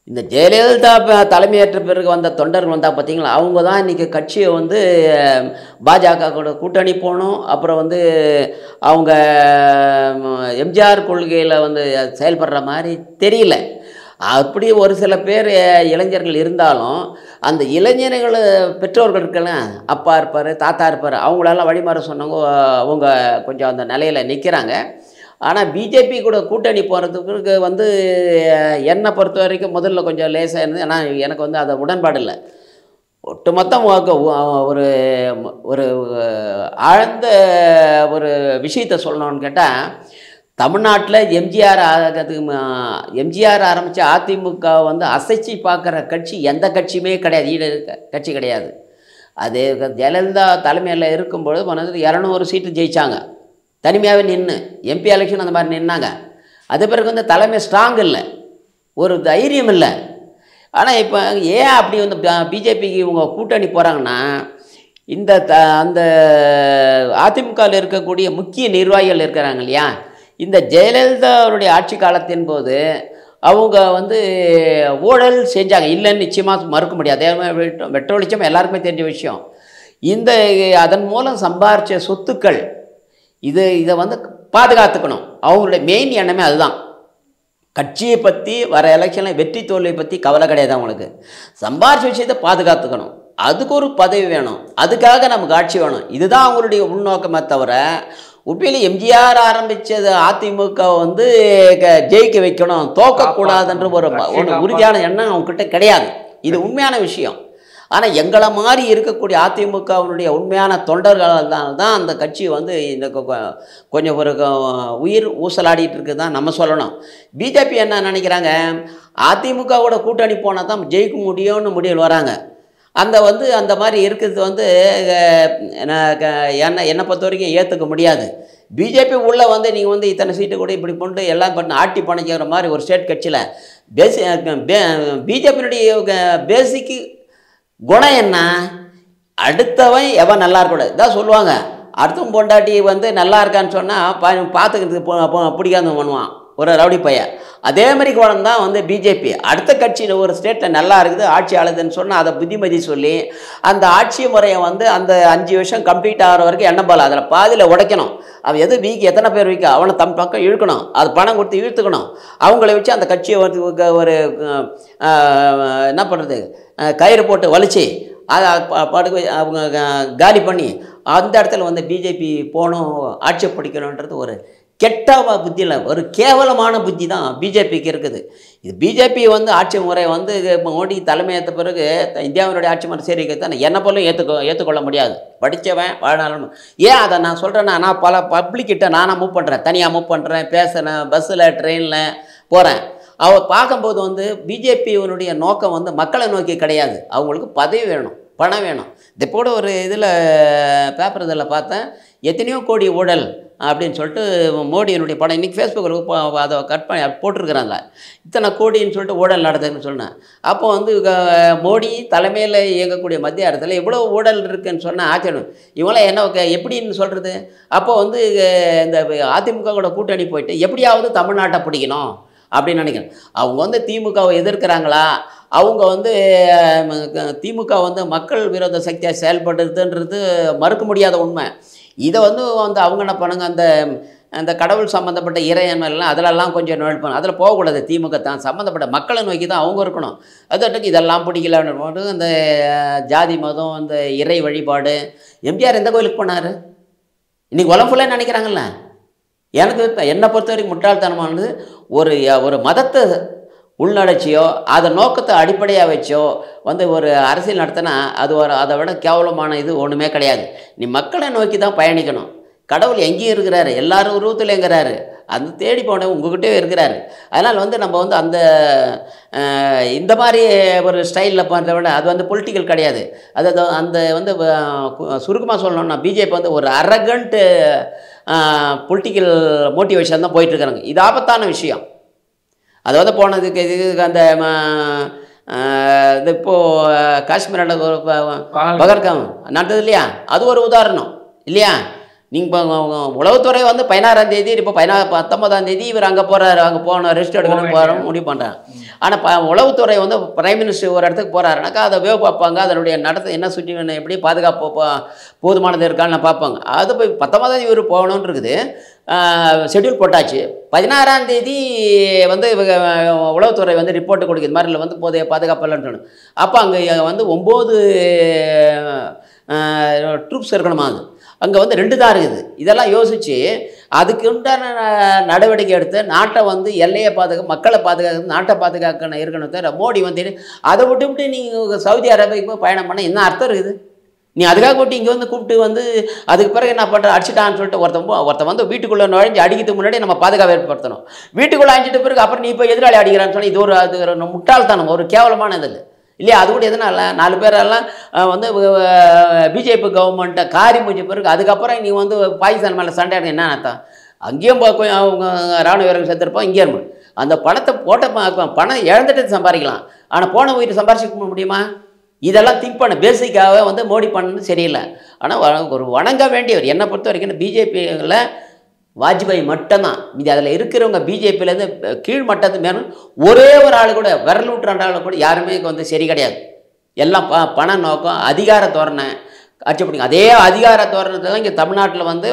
இந்த ஜெயலலிதா தலைமையேற்ற பிறகு வந்த தொண்டர்கள் வந்தால் பார்த்தீங்களா, அவங்க தான் இன்றைக்கி கட்சியை வந்து பாஜக கூட கூட்டணி போகணும், அப்புறம் வந்து அவங்க எம்ஜிஆர் கொள்கையில் வந்து செயல்படுற மாதிரி தெரியல. அப்படி ஒரு சில பேர் இளைஞர்கள் இருந்தாலும் அந்த இளைஞர்கள் பெற்றோர்கள் இருக்கலாம், அப்பா இருப்பார், தாத்தா இருப்பார், அவங்களெல்லாம் வழிமாற சொன்னவங்க அவங்க கொஞ்சம் அந்த நிலையில் நிற்கிறாங்க. ஆனால் பிஜேபி கூட கூட்டணி போகிறதுக்கு வந்து என்னை பொறுத்த வரைக்கும் முதல்ல கொஞ்சம் லேசாக இருந்தது. ஆனால் எனக்கு வந்து அதை உடன்பாடு இல்லை. ஒட்டுமொத்தம் ஒரு ஒரு ஆழ்ந்த ஒரு விஷயத்தை சொல்லணும்னு கேட்டால், தமிழ்நாட்டில் எம்ஜிஆர் ஆரம்பித்த அதிமுக வந்து அசைச்சி பார்க்குற கட்சி எந்த கட்சியுமே கிடையாது, கட்சி கிடையாது. அது ஜெயலலிதா தலைமையில் இருக்கும்பொழுது 200 சீட்டு ஜெயித்தாங்க, தனிமையாகவே நின்று. எம்பி எலெக்ஷன் அந்த மாதிரி நின்னாங்க. அது பிறகு வந்து தலைமை ஸ்ட்ராங் இல்லை, ஒரு தைரியம் இல்லை. ஆனால் இப்போ ஏன் அப்படி வந்து பிஜேபிக்கு இவங்க கூட்டணி போகிறாங்கன்னா, அந்த அதிமுகவில் இருக்கக்கூடிய முக்கிய நிர்வாகிகள் இருக்கிறாங்க இல்லையா, இந்த ஜெயலலிதாவுடைய ஆட்சி காலத்தின் போது அவங்க வந்து ஊழல் செஞ்சாங்க, இல்லைன்னு நிச்சயமாக மறுக்க முடியாது. அதே மாதிரி வெட்ட வெளிச்சம் எல்லாருக்குமே தெரிஞ்ச விஷயம். அதன் மூலம் சம்பாரித்த சொத்துக்கள் இதை வந்து பாதுகாத்துக்கணும், அவங்களுடைய மெயின் எண்ணமே அதுதான். கட்சியை பற்றி வர எலெக்ஷனில் வெற்றி தோல்வியை பற்றி கவலை கிடையாது அவங்களுக்கு. சம்பாரிச்ச விஷயத்தை பாதுகாத்துக்கணும், அதுக்கு ஒரு பதவி வேணும், அதுக்காக நமக்கு ஆட்சி வேணும். இதுதான் அவங்களுடைய உள்நோக்கமே தவிர உண்மையிலே எம்ஜிஆர் ஆரம்பித்தது அதிமுக வந்து ஜெயிக்க வைக்கணும், தோக்கக்கூடாதுன்ற ஒரு உறுதியான எண்ணம் அவங்ககிட்ட கிடையாது. இது உண்மையான விஷயம். ஆனால் எங்களை மாதிரி இருக்கக்கூடிய அதிமுகவினுடைய உண்மையான தொண்டர்களால் தான் அந்த கட்சி வந்து இந்த கொஞ்சம் ஒரு உயிர் ஊசலாடிட்டு இருக்குது தான் நம்ம சொல்லணும். பிஜேபி என்ன நினைக்கிறாங்க, அதிமுகவோட கூட்டணி போனால் தான் ஜெயிக்க முடியும்னு முடிவில் வராங்க. அந்த மாதிரி இருக்கிறது வந்து என்னை பொறுத்த வரைக்கும் ஏற்றுக்க முடியாது. பிஜேபி உள்ளே வந்து நீங்கள் வந்து இத்தனை சீட்டு கூட இப்படி போட்டு எல்லாம் பண்ணி ஆட்டி பணிக்கிற மாதிரி ஒரு ஸ்டேட் கட்சியில் பிஜேபியினுடைய பேசிக்கு குணம் என்ன, அடுத்தவன் எவன் நல்லா இருக்கக்கூடாது இதான் சொல்லுவாங்க. அடுத்தவன் பொண்டாட்டி வந்து நல்லா இருக்கான்னு சொன்னால் பார்த்துக்கிறதுக்கு பிடிக்காத பண்ணுவான் ஒரு ரவுடி பையன். அதே மாதிரி குணம் தான் வந்து பிஜேபி. அடுத்த கட்சியில் ஒரு ஸ்டேட்டில் நல்லா இருக்குது, ஆட்சி ஆளுதுன்னு சொன்னால் அதை புத்திமதி சொல்லி அந்த ஆட்சி முறையை வந்து அந்த 5 வருஷம் கம்ப்ளீட் ஆகிற வரைக்கும் எண்ணம் போல அதில் பாதியில் உடைக்கணும். அவன் எது வீக்கு எத்தனை பேர் வீக்கு அவனை தம் பக்கம் இழுக்கணும், அது பணம் கொடுத்து இழுத்துக்கணும். அவங்கள வச்சு அந்த கட்சியை வந்து ஒரு என்ன பண்ணுறது, கயிறு போட்டு வலிச்சு அதை படுக்க அவங்க காலி பண்ணி அந்த இடத்துல வந்து பிஜேபி போகணும், ஆட்சி பிடிக்கணுன்றது ஒரு கெட்ட புத்தி இல்லை, ஒரு கேவலமான புத்தி தான் பிஜேபிக்கு இருக்குது. இது பிஜேபி வந்து ஆட்சி முறை வந்து மோடி தலைமையேற்ற பிறகு இந்தியாவினுடைய ஆட்சி முறை சரிதான் என்னை போல ஏற்றுக்கொள்ள முடியாது. படித்தவன் வாழ்நாள் ஏன் அதை நான் சொல்கிறேன்னா, நான் பல பப்ளிக்கிட்ட நானாக மூவ் பண்ணுறேன், தனியாக மூவ் பண்ணுறேன், பேசுகிறேன், பஸ்ஸில் ட்ரெயினில் போகிறேன். அவர் பார்க்கும்போது வந்து பிஜேபியினுடைய நோக்கம் வந்து மக்களை நோக்கி கிடையாது, அவங்களுக்கு பதவி வேணும், பணம் வேணும். இது கூட ஒரு இதில் பேப்பர் இதில் பார்த்தேன், எத்தனையோ கோடி ஊழல் அப்படின்னு சொல்லிட்டு மோடியினுடைய படம் இன்றைக்கி ஃபேஸ்புக்கில் அதை கட் பண்ணி போட்டிருக்கிறாங்க. இத்தனை கோடின்னு சொல்லிட்டு ஊழல் நடக்குதுன்னு சொன்னேன். அப்போ வந்து மோடி தலைமையில் இயங்கக்கூடிய மத்திய அரசில் எவ்வளோ ஊழல் இருக்குதுன்னு சொன்னால் ஆச்சரியம். இவங்களாம் என்ன எப்படின்னு சொல்கிறது. அப்போ வந்து இந்த அதிமுகவோட கூட்டணி போயிட்டு எப்படியாவது தமிழ்நாட்டை பிடிக்கணும் அப்படின்னு நினைக்கிறேன். அவங்க வந்து திமுகவை எதிர்க்கிறாங்களா, அவங்க வந்து திமுக வந்து மக்கள் விரோத சக்தியாக செயல்படுறதுன்றது மறுக்க முடியாத உண்மை. இதை வந்து அவங்க என்ன பண்ணுங்க, அந்த கடவுள் சம்மந்தப்பட்ட இறையெல்லாம் அதிலெல்லாம் கொஞ்சம் நுழைப்பாங்க, அதில் போகக்கூடாது. திமுக தான் சம்மந்தப்பட்ட மக்களை நோக்கி தான் அவங்க இருக்கணும். அதுக்கு இதெல்லாம் பிடிக்கலன்னு போது அந்த ஜாதி மதம் அந்த இறை வழிபாடு. எம்ஜிஆர் எந்த கோயிலுக்கு போனார்? இன்றைக்கி உலகம் ஃபுல்லாக நினைக்கிறாங்கல்ல. எனக்கு என்னை பொறுத்த வரைக்கும் முட்டாள்தனமானது ஒரு மதத்தை உள்நடச்சியோ அதை நோக்கத்தை அடிப்படையாக வச்சோ வந்து ஒரு அரசியல் நடத்தினா அது அதை விட கேவலமான இது ஒன்றுமே கிடையாது. நீ மக்களை நோக்கி தான் பயணிக்கணும். கடவுள் எங்கேயும் இருக்கிறாரு, எல்லாரும் உருவத்தில் இருக்கிறாரு, அந்த தேடி போன உங்ககிட்டே இருக்கிறாரு. அதனால் வந்து நம்ம வந்து இந்த மாதிரி ஒரு ஸ்டைலில் பண்ணுறத விட அது வந்து பொலிட்டிக்கல் கிடையாது. அது அந்த வந்து சுருக்கமாக சொல்லணும்னா பிஜேபி வந்து ஒரு அரகண்ட் பொலிட்டிக்கல் மோட்டிவேஷன் தான் போயிட்டுருக்காங்க. இது ஆபத்தான விஷயம். அது வந்து போனதுக்கு இதுக்கு அந்த இது இப்போது காஷ்மீரில் ஒரு பகல்காம் நடந்தது இல்லையா, அது ஒரு உதாரணம் இல்லையா. நீங்கள் உளவுத்துறை வந்து 16ஆம் தேதி இப்போ 19ஆம் தேதி இவர் அங்கே போகிறாரு, அங்கே போகணும் ரெஸ்ட் எடுக்கணும் போகிறோம் முடிவு பண்ணுறாங்க. ஆனால் உளவுத்துறை வந்து பிரைம் மினிஸ்டர் ஒரு இடத்துக்கு போகிறாருனாக்கா அதை வேவ் பார்ப்பாங்க, அதனுடைய நடத்த என்ன சுற்றி எப்படி பாதுகாப்பு போதுமானது இருக்கான்னு பார்ப்பாங்க. அது போய் 19ஆம் தேதி இவர் போகணுன்னு இருக்குது, ஷெட்யூல் போட்டாச்சு. 16ஆம் தேதி வந்து உளவுத்துறை வந்து ரிப்போர்ட்டு கொடுக்குது மாதிரி வந்து போதைய பாதுகாப்பு இல்லைன்னு சொன்னோம். அப்போ அங்கே வந்து 9 ட்ரூப்ஸ் இருக்கணுமா, அது அங்கே வந்து 2 தான் இருக்குது. இதெல்லாம் யோசித்து அதுக்கு உண்டான நடவடிக்கை எடுத்து நாட்டை வந்து எல்லையை மக்களை பாதுகாக்கிறது, நாட்டை பாதுகாக்கணும் இருக்கணும். தவிர மோடி வந்து அதை விட்டு நீங்கள் சவுதி அரேபியாவுக்கு போய் பயணம் பண்ண என்ன அர்த்தம் இருக்குது? நீ அதுக்காக கூட்டி இங்கே வந்து கூப்பிட்டு வந்து அதுக்கு பிறகு என்ன பண்ணுற அடிச்சிட்டான்னு சொல்லிட்டு ஒருத்தன் வந்து வீட்டுக்குள்ளே நுழைஞ்சு அடிக்கிறதுக்கு முன்னாடி நம்ம பாதுகாப்பு ஏற்படுத்தணும். வீட்டுக்குள்ளே அடிச்சிட்ட பிறகு அப்புறம் நீ இப்போ எதிராளி அடிக்கிறான்னு சொல்லி இது அது முட்டாள்தனம், ஒரு கேவலமான இது இல்லையா. அது கூட எதுனால 4 பேரெல்லாம் வந்து பிஜேபி கவர்மெண்ட்டை காரி முடிச்ச பிறகு அதுக்கப்புறம் நீ வந்து பாகிஸ்தான் மேலே சண்டை என்ன அர்த்தம்? அங்கேயும் அவங்க ராணுவ வீரர்கள் சேர்த்துருப்போம், இங்கே இருக்கும். அந்த பணத்தை போட்ட பணம் இழந்துட்டு சம்பாதிக்கலாம், ஆனால் போன போயிட்டு சம்பாரிச்சிக்க முடியுமா? இதெல்லாம் திங்க் பண்ண பேசிக்காக வந்து மோடி பண்ணது சரியில்லை. ஆனால் ஒரு வணங்க வேண்டியவர் என்னை பொறுத்த வரைக்கும் பிஜேபியில் வாஜ்பாய் மட்டும்தான். இது அதில் இருக்கிறவங்க பிஜேபியிலேருந்து கீழ் மட்டத்து மேலும் ஒரே ஒரு ஆள் கூட விரல் விட்டுறாண்ட ஆள் கூட யாருமே வந்து சரி கிடையாது. எல்லாம் பண நோக்கம், அதிகார தோரணை, ஆட்சி பிடிக்கும். அதே அதிகார தோரணத்தை தான் இங்கே தமிழ்நாட்டில் வந்து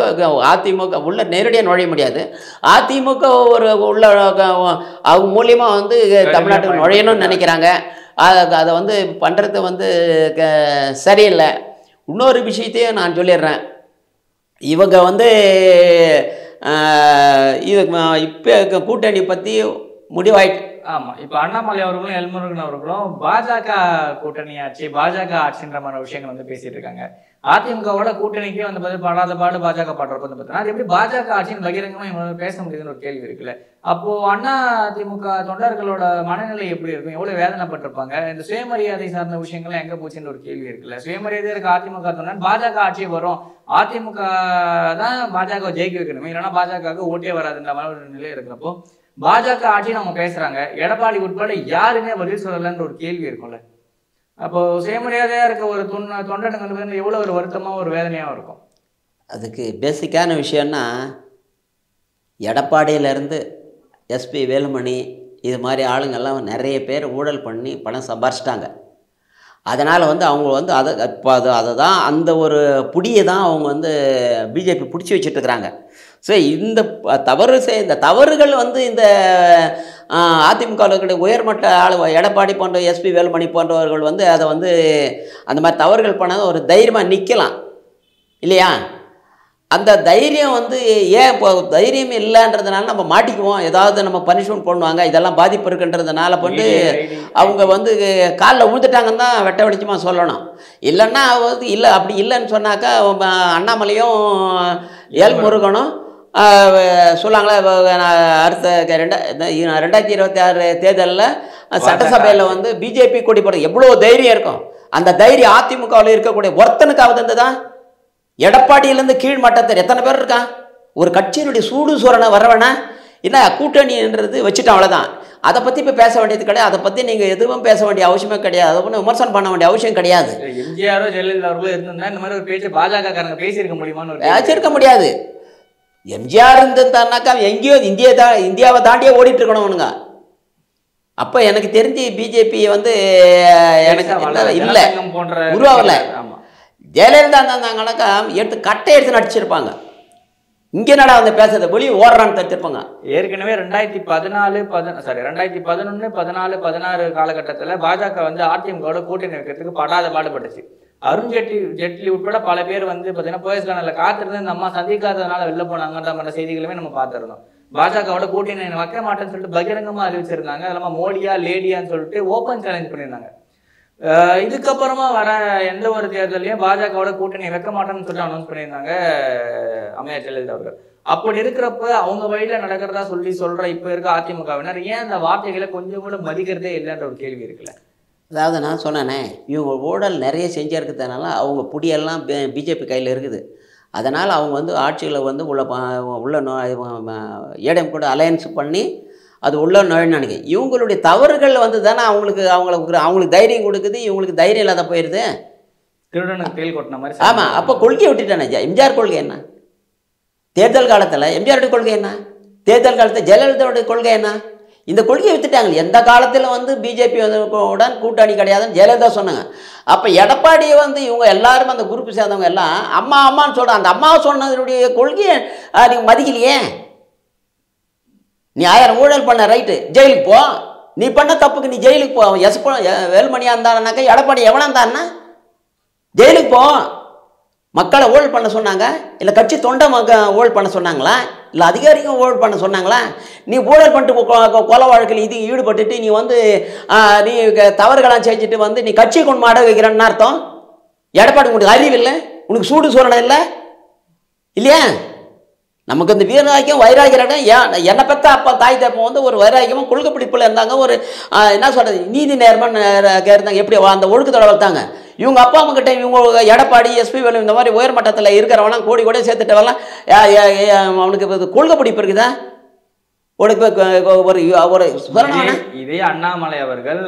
அதிமுக உள்ள நேரடியாக நுழைய முடியாது. அதிமுக ஒரு உள்ள அவங்க மூலியமாக வந்து தமிழ்நாட்டுக்கு நுழையணும்னு நினைக்கிறாங்க. அதை வந்து பண்ணுறது வந்து சரியில்லை. இன்னொரு விஷயத்தையும் நான் சொல்லிடுறேன். இவங்க வந்து இது இப்போ கூட்டணி பற்றி முடிவாயிட்டு. ஆமா, இப்ப அண்ணாமலை அவர்களும் எல்முருகன் அவர்களும் பாஜக கூட்டணி ஆட்சி, பாஜக ஆட்சின்ற மாதிரி விஷயங்கள் வந்து பேசிட்டு இருக்காங்க. அதிமுகவோட கூட்டணிக்கு வந்து படாத பாடு பாஜக பாடுறப்ப வந்து பார்த்தீங்கன்னா அது எப்படி பாஜக ஆட்சின்னு பகிரங்கமா இவங்க பேச முடியுதுன்னு ஒரு கேள்வி இருக்குல்ல. அப்போ அண்ணா திமுக தொண்டர்களோட மனநிலை எப்படி இருக்கும், எவ்வளவு வேதனைப்பட்டிருப்பாங்க, இந்த சுயமரியாதை சார்ந்த விஷயங்கள்லாம் எங்க போச்சுன்னு ஒரு கேள்வி இருக்குல்ல. சுயமரியாதை இருக்க அதிமுக தொண்டர் பாஜக ஆட்சி வரும், அதிமுக தான் பாஜக ஜெயிக்க வைக்கணுமே, இல்லைன்னா பாஜகவுக்கு ஓட்டே வராதுன்ற மாதிரி ஒரு நிலை இருக்கிறப்போ பாஜக ஆட்சி நம்ம பேசுறாங்க, எடப்பாடி உட்பட யாருமே பதில் சொல்லலன்ற ஒரு கேள்வி இருக்கும்ல. அப்போ சுயமரியாதையா இருக்க ஒரு தொண்டனுக்கு வந்து எவ்வளவு ஒரு வருத்தமா ஒரு வேதனையாகவும் இருக்கும். அதுக்கு பேசிக்கான விஷயம்னா எடப்பாடியிலேருந்து எஸ்பி வேலுமணி இது மாதிரி ஆளுங்கள்லாம் நிறைய பேர் ஊழல் பண்ணி பணம் சம்பாரிச்சிட்டாங்க. அதனால் வந்து அவங்க வந்து அதை தான் அந்த ஒரு புடியை தான் அவங்க வந்து பிஜேபி பிடிச்சி வச்சுட்டுருக்குறாங்க. ஸோ இந்த தவறுகள் வந்து இந்த அதிமுக உயர்மட்ட ஆள் எடப்பாடி போன்ற எஸ்பி வேலுமணி போன்றவர்கள் வந்து அதை வந்து அந்த மாதிரி தவறுகள் பண்ணாத ஒரு தைரியமாக நிற்கலாம் இல்லையா. அந்த தைரியம் வந்து ஏன் இப்போ தைரியம் இல்லைன்றதுனால நம்ம மாட்டிக்குவோம், ஏதாவது நம்ம பனிஷ்மெண்ட் பண்ணுவாங்க, இதெல்லாம் பாதிப்பு இருக்குன்றதுனால வந்து அவங்க வந்து காலில் விழுந்துட்டாங்கன்னு தான் வெட்ட வெளிச்சமாக சொல்லணும். இல்லைன்னா வந்து இல்லை, அப்படி இல்லைன்னு சொன்னாக்கா அண்ணாமலையும் எல்முருகனும் சொல்லாங்களே அடுத்த 2026 தேர்தலில் சட்டசபையில் வந்து பிஜேபி கொடி போட எவ்வளோ தைரியம் இருக்கும். அந்த தைரியம் அதிமுகவில் இருக்கக்கூடிய ஒருத்தனுக்காவது இருந்ததா? எடப்பாடியிலேருந்து கீழ் மட்டத்தில் எத்தனை பேர் இருக்கான்? ஒரு கட்சியினுடைய சூடு சூரனை வரவேணா என்ன கூட்டணின்றது வச்சுட்டோம், அவ்வளோதான். அதை பற்றி இப்போ பேச வேண்டியது கிடையாது. அதை பற்றி நீங்கள் எதுவும் பேச வேண்டிய அவசியமே கிடையாது. அதை பற்றி விமர்சனம் பண்ண வேண்டிய அவசியம் கிடையாது. எம்ஜிஆரோ ஜெயலலிதா அவர்களோ இருந்திருந்தா இந்த மாதிரி ஒரு பேச்சு பாஜக காரங்க பேசியிருக்க முடியுமான்னு பேசியிருக்க முடியாது. எம்ஜிஆர் இருந்துட்டானாக்கா எங்கேயோ இந்தியாவை தாண்டியே ஓடிட்டு இருக்கணும்னுங்க. அப்போ எனக்கு தெரிஞ்சு பிஜேபி வந்து எனக்கு இல்லை உருவாகல. ஜெயலலிதா இருந்தாங்கனாக்கா எடுத்து கட்டை எடுத்து நடிச்சிருப்பாங்க. இங்கே நட வந்து பேசுறது வெளியே ஓடுறான்னு தடுத்திருப்பாங்க. ஏற்கனவே 2011, 16 காலகட்டத்தில் பாஜக வந்து அதிமுகவோட கூட்டணி வைக்கிறதுக்கு படாத பாடுபட்டுச்சு. அருண் ஜெட்லி உட்பட பல பேர் வந்து பார்த்தீங்கன்னா போயஸ்கானில் காத்திருந்து இந்த அம்மா சந்திக்காததுனால வெளில போனாங்கன்ற மாதிரி செய்திகளுமே நம்ம பார்த்துருந்தோம். பாஜகவோட கூட்டணி வைக்க மாட்டேன்னு சொல்லிட்டு பகிரங்கமாக அறிவிச்சிருந்தாங்க. அதெல்லாம் மோடியா லேடியான்னு சொல்லிட்டு ஓப்பன் சேலஞ்ச் பண்ணியிருந்தாங்க. இதுக்கப்புறமா வர எந்த ஒரு தேர்தலையும் பாஜகவோட கூட்டணி வைக்க மாட்டேன்னு சொல்லிட்டு அனௌன்ஸ் பண்ணியிருந்தாங்க அம்மையார் ஜெயலலிதா அவர்கள். அப்படி இருக்கிறப்ப அவங்க வழியில நடக்கிறதா சொல்ற இப்ப இருக்க அதிமுகவினர் ஏன் அந்த வார்த்தைகளை கொஞ்சம் கூட மதிக்கிறதே இல்லைன்ற ஒரு கேள்வி இருக்குல்ல. அதாவது நான் சொன்னேனே, இவங்க ஊழல் நிறைய செஞ்சிருக்கிறதுனால அவங்க புடியெல்லாம் பிஜேபி கையில் இருக்குது. அதனால் அவங்க வந்து ஆட்சியில் வந்து உள்ள ஏடிஎம் கூட அலையன்ஸ் பண்ணி அது உள்ள நுழைஞ்சானுங்க. இவங்களுடைய தவறுகள் வந்து தானே அவங்களுக்கு தைரியம் கொடுக்குது. இவங்களுக்கு தைரியம் இல்லாத போயிடுது. திருடனுக்கு தேல் கொட்டின மாதிரி. ஆமாம், அப்போ கொள்கையை விட்டுட்டானே. எம்ஜிஆர் கொள்கை என்ன? தேர்தல் காலத்தில் எம்ஜிஆருடைய கொள்கை என்ன? தேர்தல் காலத்தில் ஜெயலலிதாவுடைய கொள்கை என்ன? இந்த கொள்கையை வித்துட்டாங்க. எந்த காலத்தில் வந்து பிஜேபி உடன் கூட்டணி கிடையாதுன்னு ஜெயலலிதா சொன்னாங்க. அப்போ எடப்பாடியை வந்து இவங்க எல்லாரும் அந்த குரூப் சேர்ந்தவங்க எல்லாம் அம்மான்னு சொல்கிறாங்க. அந்த அம்மாவை சொன்னதனுடைய கொள்கையை நீங்கள் மதிக்கலையே. நீ 1000 ஊழல் பண்ண, ரைட்டு, ஜெயிலுக்கு போ. நீ பண்ண தப்புக்கு நீ ஜெயிலுக்கு போ. வேலுமணியாக இருந்தானாக்கா எடப்பாடி எவனா இருந்தான்னா ஜெயிலுக்கு போ. மக்களை ஊழல் பண்ண சொன்னாங்க இல்லை கட்சி தொண்டை ஊழல் பண்ண சொன்னாங்களா இல்லை அதிகாரிகள் ஊழல் பண்ண சொன்னாங்களா? நீ ஊழல் பண்ணிட்டு கொலை வழக்கில் இது ஈடுபட்டுட்டு நீ வந்து நீ தவறுகளாம் செஞ்சுட்டு வந்து நீ கட்சியை கொண்டு மாட வைக்கிறன்னு அர்த்தம். எடப்பாடி உனக்கு அறிவு இல்லை, உனக்கு சூடு சூரணம் இல்லை இல்லையா? நமக்கு இந்த வீரராக்கியம் வைராகியம் என்னை பெற்ற அப்பா தாய் தப்பம் வந்து ஒரு வைராகியமாக கொள்கை பிடிப்பில் இருந்தாங்க. ஒரு என்ன சொல்கிறது, நீதி நேர்மன்னு இருந்தாங்க. எப்படி அந்த ஒழுக்கத்தோட வளர்த்தாங்க. இவங்க அப்பா அம்மா கிட்ட இவங்க எடப்பாடி எஸ்பி வேலு இந்த மாதிரி உயர்மட்டத்தில் இருக்கிறவங்களாம் கோடி கூட சேர்த்துட்டவெல்லாம் அவனுக்கு கொள்கை பிடிப்பு இருக்குதா? உனக்கு ஒரு இதே அண்ணாமலை அவர்கள்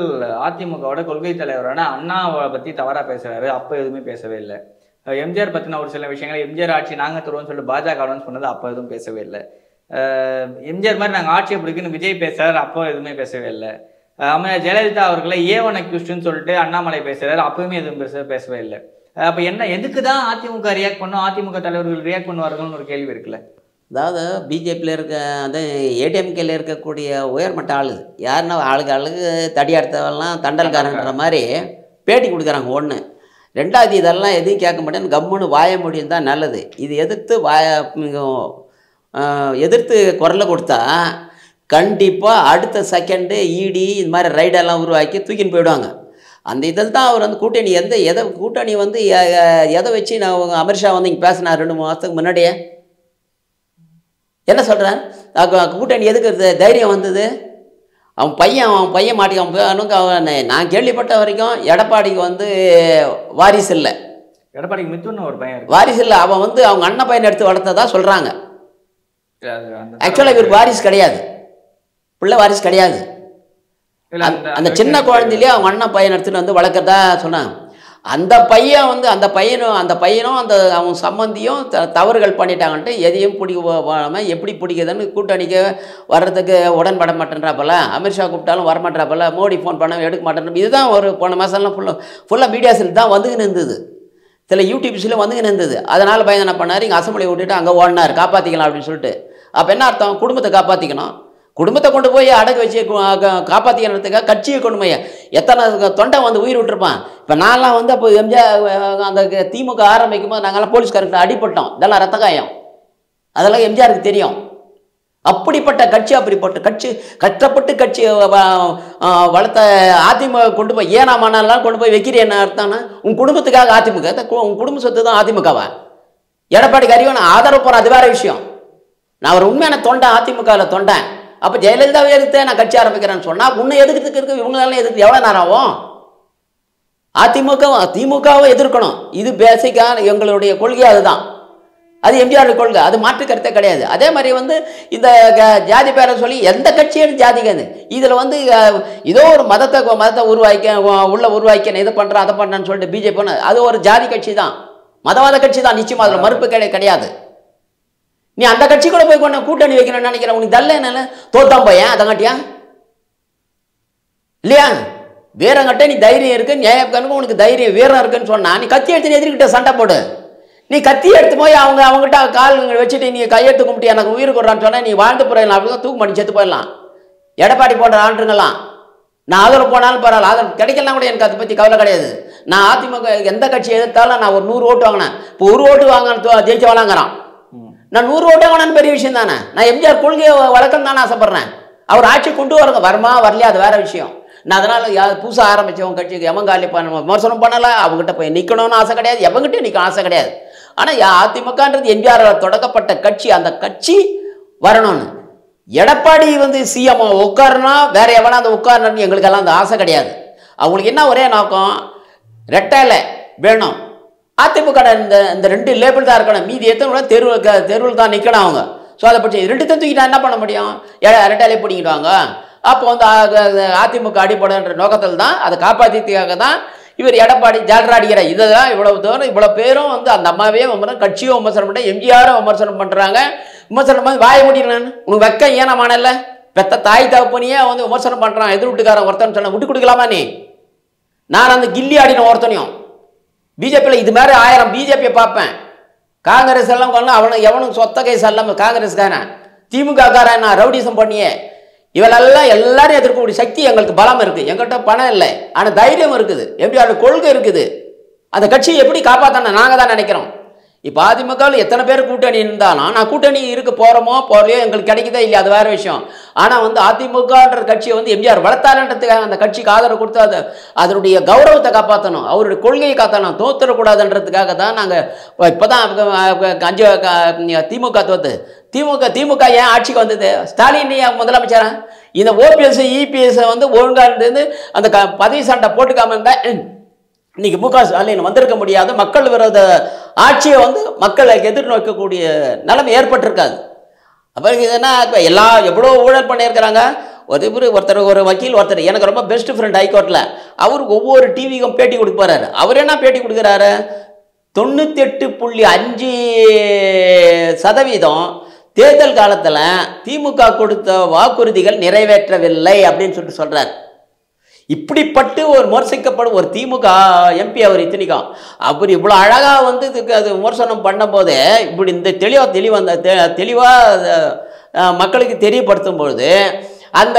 அதிமுகவோட கொள்கை தலைவரான அண்ணாவை பற்றி தவறாக பேசுகிறாரு. அப்போ எதுவுமே பேசவே இல்லை. எம்ஜிஆர் பற்றின ஒரு சில விஷயங்கள் எம்ஜிஆர் ஆட்சி நாங்கள் தருவோம்னு சொல்லிட்டு பாஜக அனௌன்ஸ் பண்ணது அப்போ எதுவும் பேசவே இல்லை. எம்ஜிஆர் மாதிரி நாங்கள் ஆட்சியை பிடிக்குன்னு விஜய் பேசுகிறார், அப்போ எதுவுமே பேசவே இல்லை. அம்மையார் ஜெயலலிதா அவர்களை A1 அக்யூஸ்டுன்னு சொல்லிட்டு அண்ணாமலை பேசுகிறார், அப்பவுமே எதுவும் பேசவே இல்லை. அப்ப என்ன எதுக்கு தான் அதிமுக ரியாக்ட் பண்ணும், அதிமுக தலைவர்கள் ரியாக்ட் பண்ணுவார்கள்னு ஒரு கேள்வி இருக்குல்ல. அதாவது பிஜேபியில் இருக்க அந்த ஏடிஎம்கேல இருக்கக்கூடிய உயர்மட்ட ஆளு யாருன்னா ஆளுக்கு தடியாடுத்தவெல்லாம் தண்டல்காரன்ற மாதிரி பேட்டி கொடுக்குறாங்க. ஒன்று. ரெண்டாவது, இதெல்லாம் எதையும் கேட்க மாட்டேன்னு கம்முன்னு வாய முடியும் தான் நல்லது. இது எதிர்த்து குரலை கொடுத்தா கண்டிப்பாக அடுத்த செகண்டு இடி இந்த மாதிரி ரைடெல்லாம் உருவாக்கி தூக்கின்னு போயிடுவாங்க. அந்த இதில் தான் அவர் வந்து கூட்டணி எதை கூட்டணி வந்து எதை வச்சு நான் அமித்ஷா வந்து இங்கே பேசினார் 2-3 மாதத்துக்கு முன்னாடியே. என்ன சொல்கிறேன், கூட்டணி எதுக்கு தைரியம் வந்தது? அவன் பையன் மாட்டிக்கான். நான் கேள்விப்பட்ட வரைக்கும் எடப்பாடிக்கு வந்து வாரிசு இல்லை. எடப்பாடிக்கு மித்துன்னு ஒரு பையன் வாரிசு இல்லை. அவன் வந்து அவங்க அண்ணன் பையனை எடுத்து வளர்த்ததா சொல்கிறாங்க. ஆக்சுவலாக இவருக்கு வாரிசு கிடையாது, பிள்ளை வாரிசு கிடையாது. அந்த சின்ன குழந்தையிலே அவங்க அண்ணன் பையன் எடுத்துகிட்டு வந்து வளர்க்கறதா சொன்னாங்க. அந்த பையனும் அந்த அவன் சம்பந்தியும் தவறுகள் பண்ணிட்டாங்கன்ட்டு எதையும் பிடிக்காமல் எப்படி பிடிக்குதுன்னு கூட்டணிக்கு வர்றதுக்கு உடன்பட மாட்டேன்றாப்பல. அமித்ஷா கூப்பிட்டாலும் வரமாட்டாப்பல. மோடி ஃபோன் பண்ண எடுக்க மாட்டேன். இதுதான் ஒரு போன மாதம்லாம் ஃபுல்லாக மீடியாஸில் தான் வந்துக்கின்னு இருந்தது, சில யூடியூப்ஸில் வந்துக்கின்னு இருந்தது. அதனால் பையன் என்ன பண்ணார், இங்கே அசம்பிளி விட்டுட்டு அங்கே ஓடினார் காப்பாற்றிக்கலாம் அப்படின்னு சொல்லிட்டு. அப்போ என்ன அர்த்தம், குடும்பத்தை காப்பாற்றிக்கணும். குடும்பத்தை கொண்டு போய் அடகு வச்சு காப்பாற்றிக்கிறதுக்காக கட்சியை கொண்டு போய் எத்தனை தொண்டை வந்து உயிர் விட்டுருப்பான். இப்போ நான்லாம் வந்து அப்போ எம்ஜிஆர் அந்த திமுக ஆரம்பிக்கும் போது நாங்கள்லாம் போலீஸ்காரர்கிட்ட அடிப்பட்டோம். இதெல்லாம் ரத்த காயம், அதெல்லாம் எம்ஜிஆருக்கு தெரியும். அப்படிப்பட்ட கட்சி கஷ்டப்பட்டு கட்சி வளர்த்த அதிமுக கொண்டு போய் ஏனாமானாலாம் கொண்டு போய் வைக்கிறேன். என்ன அர்த்தம்னா, உன் குடும்பத்துக்காக அதிமுக, உன் குடும்ப சொத்து தான் அதிமுகவா? எடப்பாடிக்கு அறிவு ஆதரவு போகிறேன், அது வேற விஷயம். நான் ஒரு உண்மையான தொண்டை, அதிமுகவில் தொண்டேன். அப்போ ஜெயலலிதாவை எதிர்த்து நான் கட்சி ஆரம்பிக்கிறேன்னு சொன்னால் உன்னை எதுக்கிறதுக்கு இருக்கு, இவங்களெல்லாம் எதிர்த்து எவ்வளோ நேரம் ஆகும்? திமுகவை எதிர்க்கணும். இது பேசிக்கான எங்களுடைய கொள்கை, அதுதான். அது எம்ஜிஆர் கொள்கை, அது மாற்று கருத்தே கிடையாது. அதே மாதிரி வந்து இந்த ஜாதி பேரை சொல்லி எந்த கட்சியும் ஜாதிக்காது. இதில் வந்து ஏதோ ஒரு மதத்தை உருவாக்க இதை பண்ணுறேன் அதை பண்ணுறேன்னு சொல்லிட்டு பிஜேபி அது ஒரு ஜாதி கட்சி தான், மதவாத கட்சி தான். நிச்சயமாக அதில் மறுப்பு கிடையாது. நீ அந்த கட்சி கூட போய் கொண்டு கூட்டணி வைக்கணும்னு நினைக்கிறேன். உனக்கு தள்ள என்ன தோத்தான் பையன் அதங்காட்டியா இல்லையா? வீரங்கிட்ட நீ தைரியம் இருக்கு, நியாயக்காரனுக்கு உனக்கு தைரியம் வீரம் இருக்குன்னு சொன்னா நீ கத்தி எடுத்து எதிர்கிட்ட சண்டை போடு. நீ கத்தி எடுத்து போய் அவங்ககிட்ட கால் வச்சுட்டு நீ கையெடுத்து கும்பிட்டு எனக்கு உயிர் கொடுறான்னு சொன்னா நீ வாழ்ந்து போயிடலாம். அப்படிதான் தூக்கு பண்ணி செத்து போயிடலாம். எடப்பாடி போன்ற ஆண்டுங்களாம் நான் ஆதரவு போனாலும் பரவாயில்ல, ஆதரவு கிடைக்கலாம் கூட எனக்கு அதை பற்றி கவலை கிடையாது. நான் அதிமுக எந்த கட்சி எதிர்த்தாலும் நான் ஒரு 100 ஓட்டு வாங்கினேன். இப்போ 1 ஓட்டு வாங்க ஜெயிச்சு வழங்குறான். நான் 100 ஓட்டு வாங்கினான்னு பெரிய விஷயம் தானே. நான் எம்ஜிஆர் கொள்கையை வளர்க்கணும் தானே ஆசைப்படுறேன். அவர் ஆட்சி கொண்டு வரங்க, வருமா வரலையா அது வேற விஷயம். நான் அதனால் புதுசாக ஆரம்பித்தவங்க கட்சிக்கு எமங்காலி விமர்சனம் பண்ணலை. அவங்ககிட்ட போய் நிற்கணும்னு ஆசை கிடையாது, எவங்கிட்ட நிற்க ஆசை கிடையாது. ஆனால் அதிமுகன்றது எம்ஜிஆர் தொடக்கப்பட்ட கட்சி, அந்த கட்சி வரணும்னு. எடப்பாடி வந்து சிஎம் உட்காருனா வேற எவனா அந்த உட்காரணும்னு எங்களுக்கெல்லாம் அந்த ஆசை கிடையாது. அவங்களுக்கு என்ன ஒரே நோக்கம், ரெட்டையில வேணும். அதிமுக இந்த 2 லேபிள் தான் இருக்கணும். மீதி எத்தனை தெருவில் தான் நிற்கணும் அவங்க. ஸோ அதை பற்றி 2 தூக்கிட்டா என்ன பண்ண முடியும்? ரெட்டையிலே பிடிக்கிடுவாங்க. அப்போ வந்து அதிமுக அடிப்படைன்ற நோக்கத்தில் தான் அதை காப்பாற்றிக்காக தான் இவர் எடப்பாடி ஜால்ரா அடிக்கிற. இதுதான் இவ்வளவு தூரம் இவ்வளோ பேரும் வந்து அந்த அம்மாவே கட்சியும் விமர்சனம் பண்ண, எம்ஜிஆரும் விமர்சனம் பண்ணுறாங்க. விமர்சனம் பண்ணி வாய முடியணும். உனக்கு வெக்கம் ஏனமானல்ல? பெத்த தாய் தகப்பனையே வந்து விமர்சனம் பண்ணுறான் எதிர் வீட்டுக்காரன் ஒருத்தன் சொன்ன விட்டு கொடுக்கலாமா நீ? நான் அந்த கில்லி ஆடின ஒருத்தனையும் பிஜேபியில் இது மாதிரி 1000 பிஜேபியை பார்ப்பேன். காங்கிரஸ் எல்லாம் கொண்டு எவனும் சொத்த கேஸ் எல்லாம் காங்கிரஸ்காரன் திமுக காரன் நான் ரவுடிசம் பண்ணியே இவளெல்லாம் எல்லாரும் எதிர்க்கக்கூடிய சக்தி எங்களுக்கு பலம் இருக்குது. எங்கள்கிட்ட பணம் இல்லை, ஆனால் தைரியம் இருக்குது. எப்படியாவது கொள்கை இருக்குது. அந்த கட்சியை எப்படி காப்பாற்றணும் நாங்கள் தான் நினைக்கிறோம். இப்போ அதிமுகவில் எத்தனை பேர் கூட்டணி இருந்தாலும் நான் கூட்டணி இருக்க போகிறோயோ எங்களுக்கு கிடைக்குதா இல்லையா அது வேறு விஷயம். ஆனால் வந்து அதிமுகன்ற கட்சியை வந்து எம்ஜிஆர் வளர்த்தாருன்றதுக்காக அந்த கட்சிக்கு ஆதரவு கொடுத்து அதனுடைய கௌரவத்தை காப்பாற்றணும், அவருடைய கொள்கையை காத்தணும், தோத்துடக்கூடாதுன்றதுக்காக தான் நாங்கள் இப்போ தான் திமுக தோத்து திமுக ஏன் ஆட்சிக்கு வந்தது? ஸ்டாலின் முதலமைச்சரா? இந்த ஓபிஎஸ் இபிஎஸ் வந்து ஒழுங்காக இருந்து அந்த பதவி சண்டை போட்டுக்காம இருந்தால் இன்னைக்கு முக ஸ்டாலின் வந்திருக்க முடியாது. மக்கள் விரோத ஆட்சியை வந்து மக்களை எதிர்நோக்கக்கூடிய நிலைமை ஏற்பட்டிருக்காது. அப்போ இதுனா எவ்வளோ ஊழல் பண்ணியிருக்கிறாங்க. ஒருத்தர் ஒரு வக்கீல் ஒருத்தர் எனக்கு ரொம்ப பெஸ்ட் ஃப்ரெண்ட் ஹைகோர்ட்டில், அவருக்கு ஒவ்வொரு டிவிக்கும் பேட்டி கொடுப்பாரு. அவர் என்ன பேட்டி கொடுக்குறாரு, 98.5% தேர்தல் காலத்தில் திமுக கொடுத்த வாக்குறுதிகள் நிறைவேற்றவில்லை அப்படின்னு சொல்லிட்டு சொல்கிறார். இப்படிப்பட்டு ஒரு விமர்சிக்கப்படும் ஒரு திமுக எம்பி அவர் இத்தனைக்கும் அவர் இவ்வளோ அழகாக வந்து இதுக்கு அது விமர்சனம் பண்ணும்போதே இப்படி இந்த தெளிவாக மக்களுக்கு தெரியப்படுத்தும் பொழுது அந்த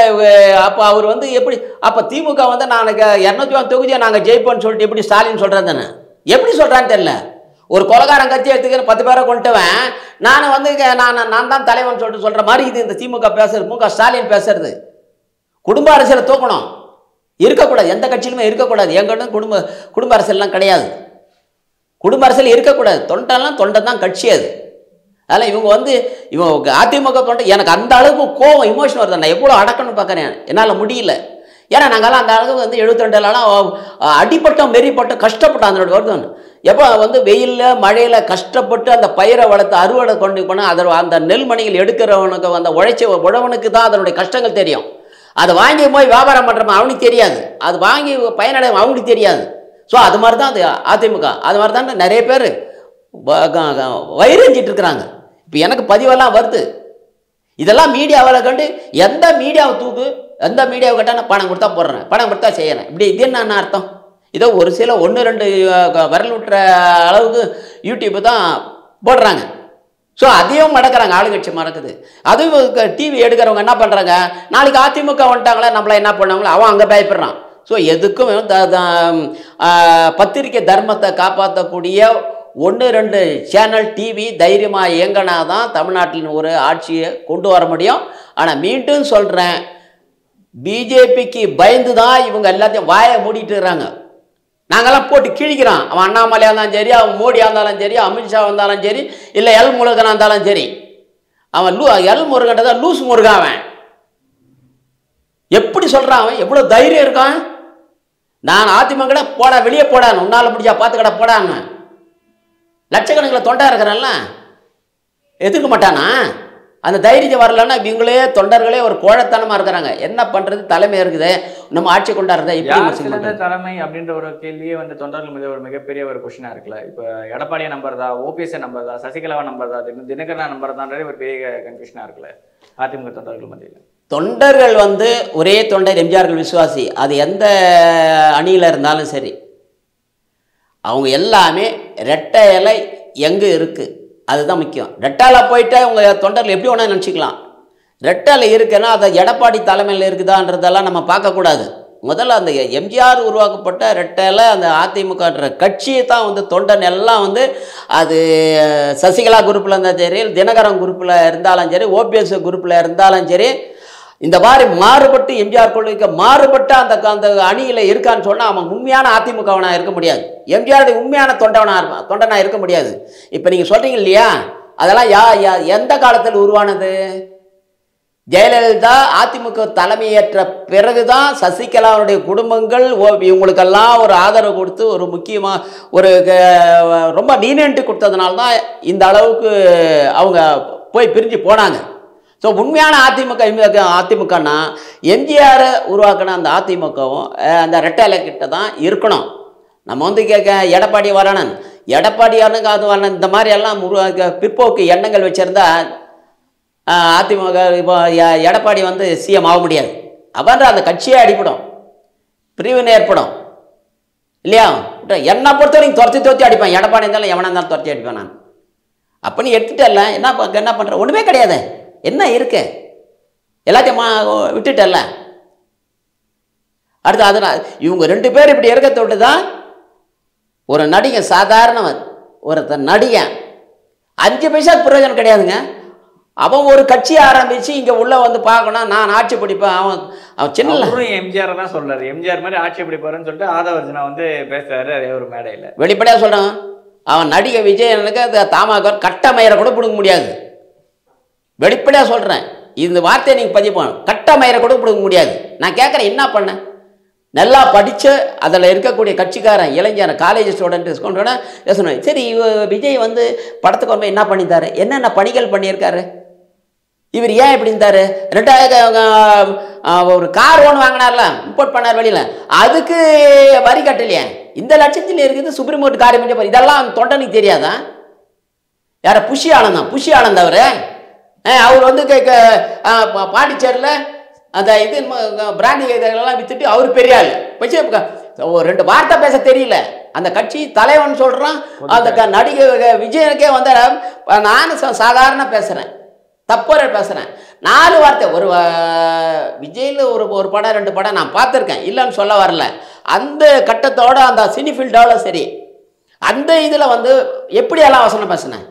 அப்போ அவர் வந்து எப்படி அப்போ திமுக வந்து நாளைக்கு 200 தொகுதியை நாங்கள் ஜெயிப்போம்னு சொல்லிட்டு எப்படி ஸ்டாலின் சொல்கிறேன் தானே எப்படி சொல்கிறான்னு தெரியல. ஒரு கொலகாரன் கட்சி எடுத்துக்கிற 10 பேரை கொண்டுட்டவன் நான் வந்து நான் தான் தலைவன் சொல்லிட்டு சொல்கிற மாதிரி இது இந்த திமுக பேசுறது, மு க ஸ்டாலின் பேசுறது. குடும்ப அரசியலை தூக்கணும், இருக்கக்கூடாது, எந்த கட்சியிலுமே இருக்கக்கூடாது. எங்கிட்ட குடும்ப அரசியல்லாம் கிடையாது, குடும்ப அரசியல் இருக்கக்கூடாது. தொண்டெல்லாம் தொண்டை தான் கட்சி அது. அதனால் இவங்க அதிமுக தொண்டை எனக்கு அந்த அளவுக்கு கோவம் இமோஷன் வருது. நான் எவ்வளோ அடக்கணும்னு பார்க்குறேன், என்னால் முடியல. ஏன்னா நாங்கள்லாம் அந்த அளவுக்கு வந்து 72 அடிப்பட்டோம், மெரிப்பட்டோம், கஷ்டப்பட்டோம். அதனோட வருது எப்போ வந்து வெயிலில் மழையில் கஷ்டப்பட்டு அந்த பயிரை வளர்த்து அறுவடை கொண்டு போனால் அதில் அந்த நெல்மணிகள் எடுக்கிறவனுக்கு அந்த உழவனுக்கு தான் அதனுடைய கஷ்டங்கள் தெரியும். அதை வாங்கி போய் வியாபாரம் பண்ணுறோம் அவனுக்கு தெரியாது, அது வாங்கி பயனடையும் அவனுக்கு தெரியாது. ஸோ அது மாதிரி தான் அது அதிமுக. அது மாதிரி தான் நிறைய பேர் வயிறஞ்சிட்டு இருக்கிறாங்க. இப்போ எனக்கு பதிவெல்லாம் வருது, இதெல்லாம் மீடியாவில் கண்டு எந்த மீடியாவை தூக்கு, எந்த மீடியாவை கேட்டால் நான் பணம் கொடுத்தா போடுறேன், பணம் கொடுத்தா செய்யறேன். இப்படி இது என்ன அர்த்தம்? இதோ ஒரு சில 1-2 விரல் விட்டுற அளவுக்கு யூடியூப்பு தான் போடுறாங்க. ஸோ அதையும் மடக்கிறாங்க, ஆளுங்கட்சி மறக்குது. அதுவும் டிவி எடுக்கிறவங்க என்ன பண்ணுறாங்க, நாளைக்கு அதிமுக வந்துட்டாங்களே நம்மள என்ன பண்ணாங்களோ அவன் அங்கே பயப்படுறான். ஸோ எதுக்கும் பத்திரிக்கை தர்மத்தை காப்பாற்றக்கூடிய 1-2 சேனல் டிவி தைரியமாக இயங்கினா தான் தமிழ்நாட்டில் ஒரு ஆட்சியை கொண்டு வர முடியும். ஆனால் மீண்டும் சொல்கிறேன், பிஜேபிக்கு பயந்து தான் இவங்க எல்லாத்தையும் வாயை மூடிட்டு இருக்கிறாங்க. நாங்கள்லாம் போட்டு கிழிக்கிறோம். அவன் அண்ணாமலையாக இருந்தாலும் சரி, அவன் மோடியாக இருந்தாலும் சரி, அமித்ஷா இருந்தாலும் சரி, இல்லை எல் முருகனாக இருந்தாலும் சரி. அவன் எல் முருகன் தான் லூஸ் முருகன். அவன் எப்படி சொல்கிறான், அவன் எவ்வளோ தைரியம் இருக்கான். நான் அதிமுக போடா, வெளியே போடான்னு, உன்னால் முடிஞ்சா பார்த்துக்கடா போடான்னு. லட்சக்கணக்கில் தொண்டா இருக்கிறான்ல, எதிர்க்க மாட்டானா? அந்த தைரியத்தை வரலன்னா இவங்களே தொண்டர்களே ஒரு கோழத்தனமாக இருக்கிறாங்க. என்ன பண்ணுறது, தலைமை இருக்குது, நம்ம ஆட்சி கொண்டாடுறதா இப்படி தலைமை அப்படின்ற ஒரு கேள்வியே வந்து தொண்டர்கள் மீது ஒரு மிகப்பெரிய ஒரு கொஸ்டினாக இருக்குல்ல. இப்போ எடப்பாடியை நம்புறதா, ஓபிஎஸ்ஐ நம்புறதா, சசிகலாவை நம்புறதா, தினகரனா நம்புறதான்றதே ஒரு பெரிய கன்ஃபியூஷனாக இருக்குல்ல அதிமுக தொண்டர்கள் மத்தியில். தொண்டர்கள் வந்து ஒரே தொண்டர் எம்ஜிஆர்கள் விசுவாசி, அது எந்த அணியில் இருந்தாலும் சரி, அவங்க எல்லாமே ரெட்டை இலை எங்கே இருக்குது அதுதான் முக்கியம். ரெட்டால போயிட்டா உங்க தொண்டர்கள் எப்படி வேணா நினச்சிக்கலாம். ரெட்டால இருக்குன்னா அதை எடப்பாடி தலைமையில் இருக்குதான்றதெல்லாம் நம்ம பார்க்கக்கூடாது. முதல்ல அந்த எம்ஜிஆர் உருவாக்கப்பட்ட ரெட்டால அந்த அதிமுகன்ற கட்சியை தான் வந்து தொண்டன் எல்லாம் வந்து அது சசிகலா குரூப்பில் இருந்தாலும் சரி, தினகரன் குரூப்பில் இருந்தாலும் சரி, ஓபிஎஸ் குரூப்பில் இருந்தாலும் சரி, இந்த மாதிரி மாறுபட்டு எம்ஜிஆர் கொள்கைக்கு மாறுபட்ட அந்த அணியில் இருக்கான்னு சொன்னால் அவன் உண்மையான அதிமுகவனாக இருக்க முடியாது. எம்ஜிஆருடைய உண்மையான தொண்டனாக இருக்க முடியாது. இப்போ நீங்கள் சொல்கிறீங்க இல்லையா, அதெல்லாம் எந்த காலத்தில் உருவானது? ஜெயலலிதா அதிமுக தலைமையேற்ற பிறகுதான் சசிகலாவுடைய குடும்பங்கள் இவங்களுக்கெல்லாம் ஒரு ஆதரவு கொடுத்து ஒரு முக்கியமாக ஒரு ரொம்ப நீனன்ட்டு கொடுத்ததுனால தான் இந்த அளவுக்கு அவங்க போய் பிரிஞ்சு போனாங்க. ஸோ உண்மையான அதிமுகனா எம்ஜிஆரை உருவாக்கின அந்த அதிமுகவும் அந்த ரெட்டை கிட்ட தான் இருக்கணும். நம்ம வந்து எடப்பாடி வரணும், எடப்பாடி வரணுங்க அது வரணும், இந்த மாதிரி எல்லாம் பிற்போக்கு எண்ணங்கள் வச்சுருந்தா அதிமுக இப்போ எடப்பாடி வந்து சிஎம் ஆக முடியாது. அவன்ற அந்த கட்சியே அடிப்படும், பிரிவினை ஏற்படும் இல்லையா? என்னை பொறுத்த வரைக்கும் துரத்தி அடிப்பேன். எடப்பாடி இருந்தாலும் எவனா இருந்தாலும் துரத்தி அடிப்பேன் நான். அப்போ நீ எடுத்துட்டல என்ன பண்ணுற, ஒன்றுமே கிடையாது. என்ன இருக்கு, எல்லாத்தையும் விட்டுட்டல்ல. அடுத்து அதனால் இவங்க 2 பேர் இப்படி இருக்க தொட்டு தான் ஒரு நடிகன், சாதாரணவன் ஒருத்தன் நடிகன் 5 பைசா பிரயோஜனம் கிடையாதுங்க. அவன் ஒரு கட்சி ஆரம்பித்து இங்கே உள்ள வந்து பார்க்கணும், நான் ஆட்சி பிடிப்பேன். அவன் சின்ன எம்ஜிஆர் தான் சொல்றாரு, எம்ஜிஆர் மாதிரி ஆட்சி பிடிப்பாருன்னு சொல்லிட்டு ஆதவர்ஜனா வந்து பேசுறாரு அதே ஒரு மேடையில். வெளிப்படையாக சொல்கிறான், அவன் நடிகை விஜயனுக்கு அது தாமாக கட்டமயிரை கூட பிடுங்க முடியாது. வெளிப்படையாக சொல்கிறேன், இந்த வார்த்தையை நீங்கள் பதிப்பான், கட்டமயிரை கூட பிடுங்க முடியாது. நான் கேட்குறேன், என்ன பண்ண, நல்லா படித்த அதில் இருக்கக்கூடிய கட்சிக்காரன் இளைஞர் காலேஜ் ஸ்டூடெண்ட்டு சொன்னேன். சரி, விஜய் வந்து படத்துக்கு வந்து என்ன பண்ணித்தாரு, என்னென்ன பணிகள் பண்ணியிருக்காரு, இவர் ஏன் இப்படி இருந்தார், 2000 ஒரு கார் ஒன்று வாங்கினார்ல, இம்போர்ட் பண்ணார் வெளியில், அதுக்கு வரி கட்டலையே, இந்த லட்சத்தில் இருக்குது சுப்ரீம் கோர்ட் காரியம் பண்ணி, இதெல்லாம் தொண்டனுக்கு தெரியாதான்? யார புஷி ஆனந்த் அவர் வந்து பாண்டிச்சேரியில் அந்த இது பிராண்டி இதெல்லாம் வித்துட்டு அவர் பெரிய ஆள் வச்சு ஒரு 2 வார்த்தை பேச தெரியல. அந்த கட்சி தலைவன் சொல்கிறான். அந்த நடிகை விஜயனுக்கே வந்து நானும் சாதாரண பேசுகிறேன், தப்போட பேசுகிறேன். 4 வார்த்தை ஒரு விஜயில் ஒரு படம் 2 படம் நான் பார்த்துருக்கேன், இல்லைன்னு சொல்ல வரல. அந்த கட்டத்தோட அந்த சினி ஃபீல்டோட சரி அந்த இதில் வந்து எப்படியெல்லாம் வசனம் பேசினேன்.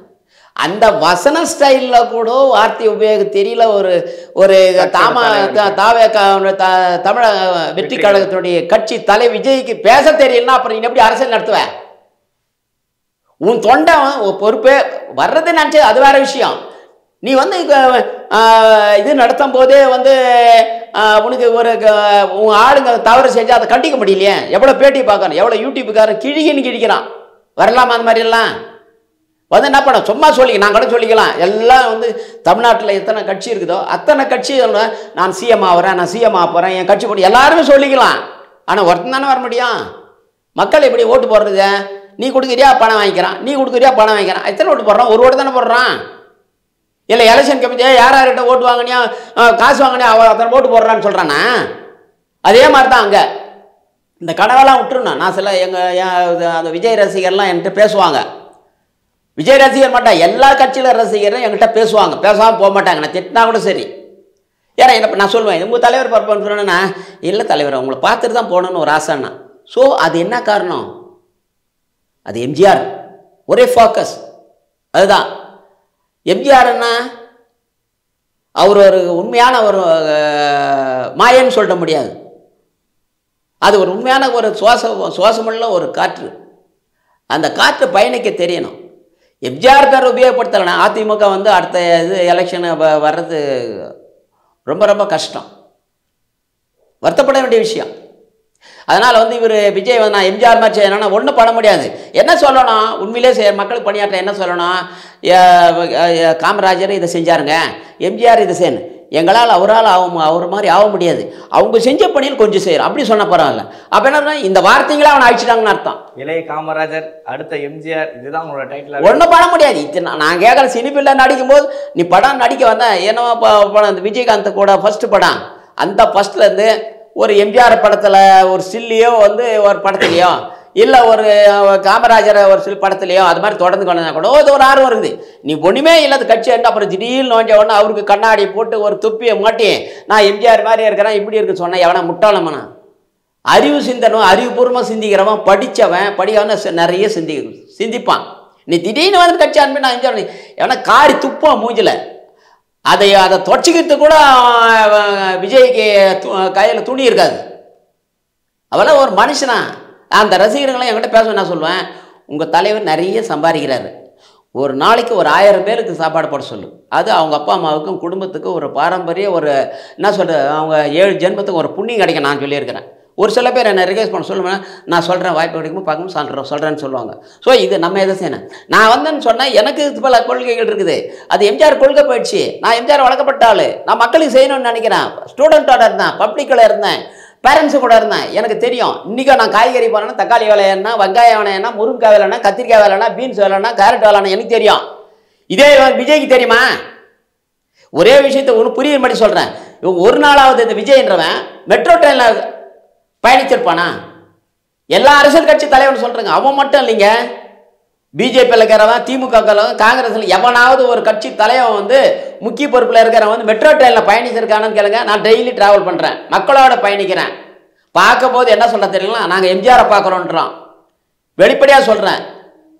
அந்த வசன ஸ்டைலில் கூட வார்த்தை உபயோக தெரியல. ஒரு தமிழக வெற்றி கழகத்தினுடைய கட்சி தலை விஜய்க்கு பேச தெரியலன்னா அப்புறம் நீ எப்படி அரசியல் நடத்துவேன்? உன் தொண்டை பொறுப்பே வர்றது நினச்சி அது வேற விஷயம். நீ வந்து இது நடத்தும் போதே வந்து உனக்கு உன் ஆளுங்க தவறு செஞ்சு அதை கண்டிக்க முடியலையே. எவ்வளோ பேட்டி பார்க்கணும், எவ்வளோ யூடியூப்புக்காரன் கிழிக்கிறான். வரலாமா அந்த மாதிரிலாம் வந்து என்ன பண்ண? சும்மா சொல்லிக்க, நான் கூட சொல்லிக்கலாம். எல்லாம் வந்து தமிழ்நாட்டில் எத்தனை கட்சி இருக்குதோ அத்தனை கட்சி நான் சிஎம் ஆகிறேன், நான் சிஎம் ஆக போகிறேன், என் கட்சி போட்டு எல்லாருமே சொல்லிக்கலாம். ஆனால் ஒருத்தன் தானே வர முடியும்? மக்கள் எப்படி ஓட்டு போடுறது? நீ கொடுக்குறியா பணம் வாங்கிக்கிறான், நீ கொடுக்குறியா பணம் வாங்கிக்கிறான். எத்தனை ஓட்டு போடுறான்? ஒரு ஓட்டு தானே போடுறான். இல்லை எலெக்ஷன் கமிட்டியா யார்கிட்ட ஓட்டு வாங்கினியா காசு வாங்கினியா அத்தனை ஓட்டு போடுறான்னு சொல்கிறானா? அதே மாதிரி தான் அங்கே இந்த கனவெல்லாம் விட்டுருணும். நான் சில அந்த விஜய் ரசிகர்லாம் என்கிட்ட பேசுவாங்க. விஜய் ரசிகர் மாட்டா, எல்லா கட்சியில் ரசிகரும் என்கிட்ட பேசுவாங்க, பேசாமல் போக மாட்டாங்க. நான் திட்டினா கூட சரி. ஏன்னா என்ன நான் சொல்லுவேன், உங்கள் தலைவர் பரப்புன்னு சொன்னேன்னா, இல்லை தலைவர் உங்களை பார்த்துட்டு தான் போகணுன்னு ஒரு ஆசைன்னா. ஸோ அது என்ன காரணம்? அது எம்ஜிஆர் ஒரே ஃபோக்கஸ். அதுதான் எம்ஜிஆர்னா அவர் ஒரு உண்மையான ஒரு மாயன்னு சொல்ல முடியாது. அது ஒரு உண்மையான ஒரு சுவாசமுள்ள ஒரு காற்று. அந்த காற்று பயணிக்க தெரியணும். எம்ஜிஆர் பேர் உபயோகப்படுத்தலைன்னா அதிமுக வந்து அடுத்த இது எலெக்ஷன் வர்றது ரொம்ப ரொம்ப கஷ்டம், வருத்தப்பட வேண்டிய விஷயம். அதனால் வந்து இவர் விஜய் வந்து நான் எம்ஜிஆர் மாதிரி செய்யணும்னா ஒன்றும் பண்ண முடியாது. என்ன சொல்லணும்? உண்மையிலே மக்களுக்கு பணியாற்ற என்ன சொல்லணும்? காமராஜர் இதை செஞ்சாருங்க, எம்ஜிஆர் இதை செய்யணும், எங்களால் அவரால் அவர் மாதிரி ஆக முடியாது, அவங்க செஞ்ச பணியில் கொஞ்சம் செய்யறோம் அப்படி சொன்ன பரவாயில்ல. அப்போ என்ன இந்த வார்த்தைகளை அவனை அழிச்சிட்டாங்கன்னு அர்த்தம். இளைய காமராஜர் அடுத்த எம்ஜிஆர் இதுதான் உங்களோட டைட்டில். ஒன்றும் பண்ண முடியாது. நான் கேட்குற சினிஃபீல்டில் நடிக்கும் போது நீ படம் நடிக்க வந்தேன் என்னவோ படம் இந்த விஜயகாந்த் கூட ஃபஸ்ட்டு படம், அந்த ஃபஸ்ட்லேருந்து ஒரு எம்ஜிஆர் படத்தில் ஒரு சில்லியோ வந்து ஒரு படத்துலையோ இல்லை ஒரு காமராஜர் ஒரு சில படத்துலையோ அது மாதிரி தொடர்ந்து கொண்டா கூட ஒரு ஆர்வம் இருக்குது. நீ ஒன்றுமே இல்லாத கட்சி அப்புறம் திடீர்னு நோண்டிய உடனே அவருக்கு கண்ணாடி போட்டு ஒரு தொப்பியை மாட்டி நான் எம்ஜிஆர் மாதிரி இருக்கிறேன் இப்படி இருக்குன்னு சொன்னேன். எவனா முட்டாளமனா? அறிவு சிந்தனும் அறிவுபூர்வமாக சிந்திக்கிறவன் படித்தவன் படிக்காம நிறைய சிந்திப்பான். நீ திடீர்னு வந்து கட்சி அனுப்பி நான் எம்ஜிஆர் எவனா காரி துப்பான் மூஞ்சில். அதை தொடச்சிக்கிறது கூட விஜய்க்கு கையில் துணி இருக்காது. அவெல்லாம் ஒரு மனுஷனா? அந்த ரசிகர்களை என்கிட்ட பேச நான் சொல்லுவேன், உங்கள் தலைவர் நிறைய சம்பாதிக்கிறாரு, ஒரு நாளைக்கு ஒரு 1000 பேருக்கு சாப்பாடு போட சொல்லு. அது அவங்க அப்பா அம்மாவுக்கும் குடும்பத்துக்கும் ஒரு பாரம்பரிய ஒரு என்ன சொல்கிறது, அவங்க 7 ஜென்மத்துக்கு ஒரு புண்ணியம் கிடைக்கும் நான் சொல்லியிருக்கிறேன். ஒரு சில பேர் என்னை ரிக்வெஸ்ட் பண்ண சொல்லுவேன், நான் சொல்கிறேன் வாய்ப்பு கிடைக்கும் பார்க்கணும் சொல்கிறேன்னு சொல்லுவாங்க. ஸோ இது நம்ம எதை செய்யணும்? நான் வந்தேன்னு சொன்னால் எனக்கு பல கொள்கைகள் இருக்குது. அது எம்ஜிஆர் கொள்கை போயிடுச்சு. நான் எம்ஜிஆர் வளர்க்கப்பட்ட ஆள், நான் மக்களுக்கு செய்யணும்னு நினைக்கிறேன். ஸ்டூடெண்ட்டோட இருந்தேன், பப்ளிக்கில் இருந்தேன், பேரண்ட்ஸு கூட இருந்தேன். எனக்கு தெரியும். இன்றைக்கி நான் காய்கறி போனேன்னா தக்காளி வேலைன்னா வெங்காயம் வேலைன்னா முருங்கைக்காய் வேலைன்னா கத்திரிக்காய் வேலைன்னா பீன்ஸ் வேலைன்னா கேரட் வேலைன்னா எனக்கு தெரியும். இதே விஜய்க்கு தெரியுமா? ஒரே விஷயத்தை ஒன்று புரியுற மாதிரி சொல்கிறேன். இவங்க ஒரு நாளாவது இந்த விஜய்ன்றவன் மெட்ரோ ட்ரெயினில் பயணிச்சிருப்பானா? எல்லா அரசியல் கட்சி தலைவர்னு சொல்கிறேங்க, அவன் மட்டும் இல்லைங்க. பிஜேபியில் இருக்கிறவன், திமுக காங்கிரஸில் எவனாவது ஒரு கட்சி தலைவன் வந்து முக்கிய பொறுப்பில் இருக்கிறவன் வந்து மெட்ரோ ட்ரெயினில் பயணிச்சிருக்கானு கேளுங்க. நான் டெய்லி ட்ராவல் பண்ணுறேன், மக்களோட பயணிக்கிறேன். பார்க்கும் போது என்ன சொல்ல தெரியுங்களா? நாங்கள் எம்ஜிஆரை பார்க்குறோன்றோம். வெளிப்படையாக சொல்கிறேன்.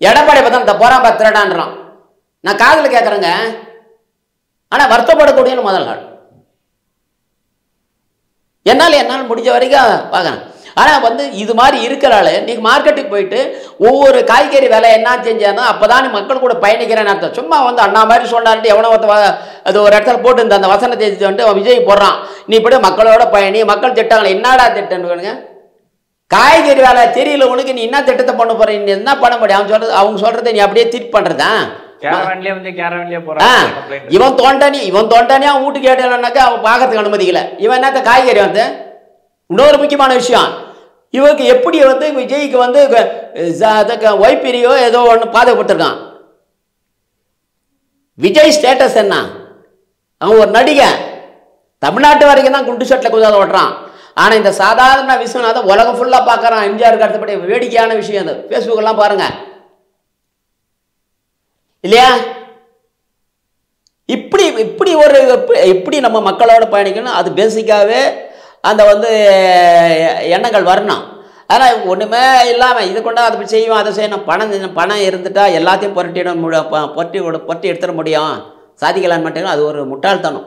எடப்பாடி பார்த்தா இந்த போராம்பா திருடான்றோம். நான் காதில் கேட்குறேங்க. ஆனால் வருத்தப்படக்கூடியன்னு முதல் நாள் என்னால் முடிஞ்ச வரைக்கும் பார்க்குறேன். ஆனால் வந்து இது மாதிரி இருக்கிறாள் நீங்கள் மார்க்கெட்டுக்கு போயிட்டு ஒவ்வொரு காய்கறி விலை என்ன செஞ்சானோ அப்போ தான் மக்கள் கூட பயணிக்கிறேன்னு அர்த்தம். சும்மா வந்து அண்ணா மாதிரி சொன்னார்ட்டு எவனோ அது ஒரு இடத்துல போட்டு இந்த அந்த வசனத்தை வந்துட்டு விஜய் போடுறான், நீ இப்படி மக்களோட பயணி, மக்கள் திட்டங்களை என்னடா திட்டம்னு. காய்கறி வேலை தெரியல உனக்கு, நீ என்ன திட்டத்தை பண்ண போற, நீ என்ன பண்ண முடியும்? அவங்க சொல்றதை நீ அப்படியே திருப்பி பண்றதா? இவன் தோண்டனியா வீட்டுக்கு கேட்டானாக்கா அவன் பார்க்கறதுக்கு அனுமதிக்கல. இவன் என்னத்த காய்கறி வந்து இன்னொரு முக்கியமான விஷயம், இவருக்கு எப்படி வந்து விஜய்க்கு வந்து ஒய்பிரியோ ஏதோ ஒன்று பாதுகாப்பட்டிருக்கான். விஜய் ஸ்டேட்டஸ் என்ன? அவன் ஒரு நடிகன், தமிழ்நாட்டு வரைக்கும் தான் குண்டு ஷர்ட்டில் குதிரை ஓட்டுறான். ஆனால் இந்த சாதாரண விஸ்வநாதன் உலகம் ஃபுல்லாக பார்க்குறான். எம்ஜிஆருக்கு அடுத்தபடி வேடிக்கையான விஷயம் அது. ஃபேஸ்புக்கெல்லாம் பாருங்கள் இல்லையா? இப்படி இப்படி ஒரு இப்படி நம்ம மக்களோட பயணிக்கணும். அது பேசிக்காகவே அந்த எண்ணங்கள் வரணும். ஆனால் ஒன்றுமே இல்லாமல் இது கொண்டா அதை செய்வோம் அதை செய்யணும். பணம் இருந்துட்டால் எல்லாத்தையும் புரட்டி எடுத்துட முடியும், சாதிக்கலான்னு மாட்டேங்க. அது ஒரு முட்டாள்தனம்.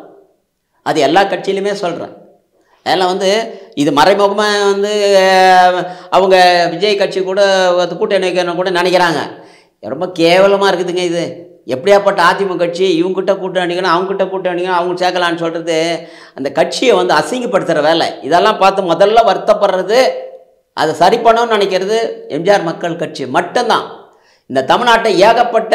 அது எல்லா கட்சியிலுமே சொல்கிறேன். அதில் இது மறைமுகமாக அவங்க விஜய் கட்சி கூட கூட்டணி கூட நினைக்கிறாங்க. ரொம்ப கேவலமாக இருக்குதுங்க இது. எப்படியாப்பட்ட அதிமுக கட்சி இவங்ககிட்ட கூட்டணிக்கணும், அவங்ககிட்ட கூட்டணிக்கணும், அவங்க சேர்க்கலான்னு சொல்கிறது அந்த கட்சியை அசிங்கப்படுத்துகிற வேலை. இதெல்லாம் பார்த்து முதல்ல வருத்தப்படுறது, அதை சரி பண்ணணும்னு நினைக்கிறது எம்ஜிஆர் மக்கள் கட்சி மட்டும்தான். இந்த தமிழ்நாட்டை ஏகப்பட்ட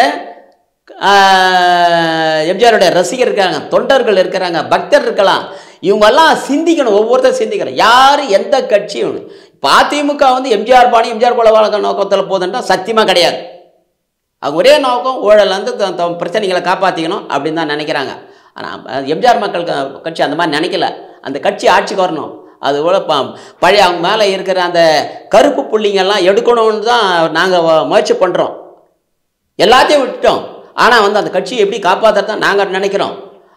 எம்ஜிஆருடைய ரசிகர் இருக்காங்க, தொண்டர்கள் இருக்கிறாங்க, பக்தர் இருக்கலாம். இவங்கெல்லாம் சிந்திக்கணும், ஒவ்வொருத்தரும் சிந்திக்கணும். யார் எந்த கட்சியும் இப்போ அதிமுக எம்ஜிஆர் பாணி எம்ஜிஆர் கொலை வழக்க நோக்கத்தில் போதுன்றா சத்தியமாக கிடையாது. அவங்க ஒரே நோக்கம் ஊழலேருந்து பிரச்சனைகளை காப்பாற்றிக்கணும் அப்படின்னு தான் நினைக்கிறாங்க. ஆனால் எம்ஜிஆர் மக்கள் கட்சி அந்த மாதிரி நினைக்கல. அந்த கட்சி ஆட்சிக்கு வரணும். அது போல் பழைய அவங்க மேலே இருக்கிற அந்த கருப்பு புள்ளிங்கெல்லாம் எடுக்கணும்னு தான் நாங்கள் முயற்சி பண்ணுறோம். எல்லாத்தையும் விட்டுட்டோம். ஆனால் அந்த கட்சியை எப்படி காப்பாற்றுறது தான் நாங்கள் நினைக்கிறோம்.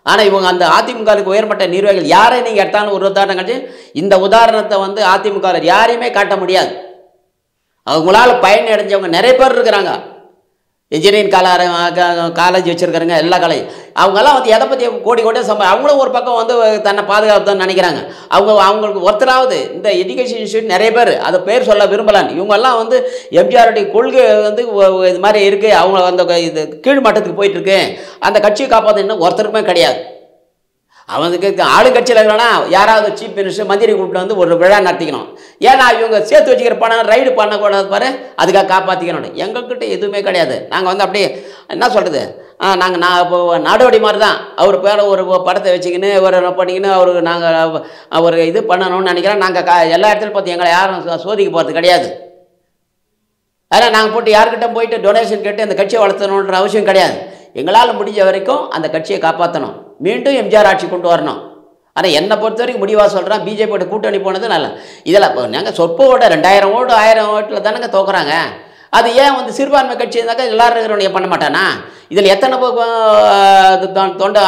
ஆனால் இவங்க அந்த அதிமுகவுக்கு உயர்மட்ட நிர்வாகிகள் யாரை நீங்கள் எடுத்தாலும் ஒரு உதாரணம் காட்சி, இந்த உதாரணத்தை அதிமுகவில் யாரையுமே காட்ட முடியாது. அவங்களால பயன் அடைஞ்சவங்க நிறைய பேர் இருக்கிறாங்க. இன்ஜினியரிங் காலேஜ் வச்சுருக்காருங்க, எல்லா காலேஜ். அவங்கெல்லாம் எதை பற்றி கோடி கோடியாக அவங்களும் ஒரு பக்கம் தன்னை பாதுகாப்புன்னு நினைக்கிறாங்க. அவங்களுக்கு ஒருத்தராவது இந்த எஜுகேஷன் இன்ஸ்டியூட் நிறைய பேர், அதை பேர் சொல்ல விரும்பலான்னு இவங்கெல்லாம் எம்ஜிஆருடைய கொள்கை இது மாதிரி இருக்குது, அவங்க இது கீழ் மட்டத்துக்கு போயிட்டுருக்கு, அந்த கட்சியை காப்பாற்ற இன்னும் ஒருத்தருக்குமே கிடையாது. அவனுக்கு ஆளுங்கட்சியில் இருக்கிறனா யாராவது சீஃப் மினிஸ்டர் மந்திரி கூப்பிட்டு ஒரு விழா நடத்திக்கணும். ஏன்னா இவங்க சேர்த்து வச்சுக்கிற பணம் ரைடு பண்ணக்கூடாது பாரு, அதுக்காக காப்பாற்றிக்கணும். எங்கள்கிட்ட எதுவுமே கிடையாது. நாங்கள் அப்படியே என்ன சொல்கிறது, நான் இப்போ நாடோடி மாதிரி தான். அவர் பேரை ஒரு படத்தை வச்சுக்கின்னு ஒரு பண்ணிக்கின்னு நாங்கள் ஒரு இது பண்ணணும்னு நினைக்கிறேன். நாங்கள் எல்லா இடத்துலையும் பார்த்து எங்களை யாரும் சோதிக்க போகிறது கிடையாது. அதனால் நாங்கள் போட்டு யார்கிட்ட போயிட்டு டொனேஷன் கேட்டு அந்த கட்சியை வளர்த்தணுன்ற அவசியம் கிடையாது. எங்களால் முடிஞ்ச வரைக்கும் அந்த கட்சியை காப்பாற்றணும், மீண்டும் எம்ஜிஆர் ஆட்சி கொண்டு வரணும். ஆனால் என்னை பொறுத்த வரைக்கும் முடிவாக சொல்கிறேன், பிஜேபியோட கூட்டணி போனது நல்லா. இதில் இப்போ நாங்கள் சொற்ப ஓட்ட 2000 ஓட்டு 1000 ஓட்டில் தானங்க தோக்குறாங்க. அது ஏன் சிறுபான்மை கட்சி இருந்தாக்கா எல்லாரும் இருக்கிறவனைய பண்ண மாட்டானா? இதில் எத்தனை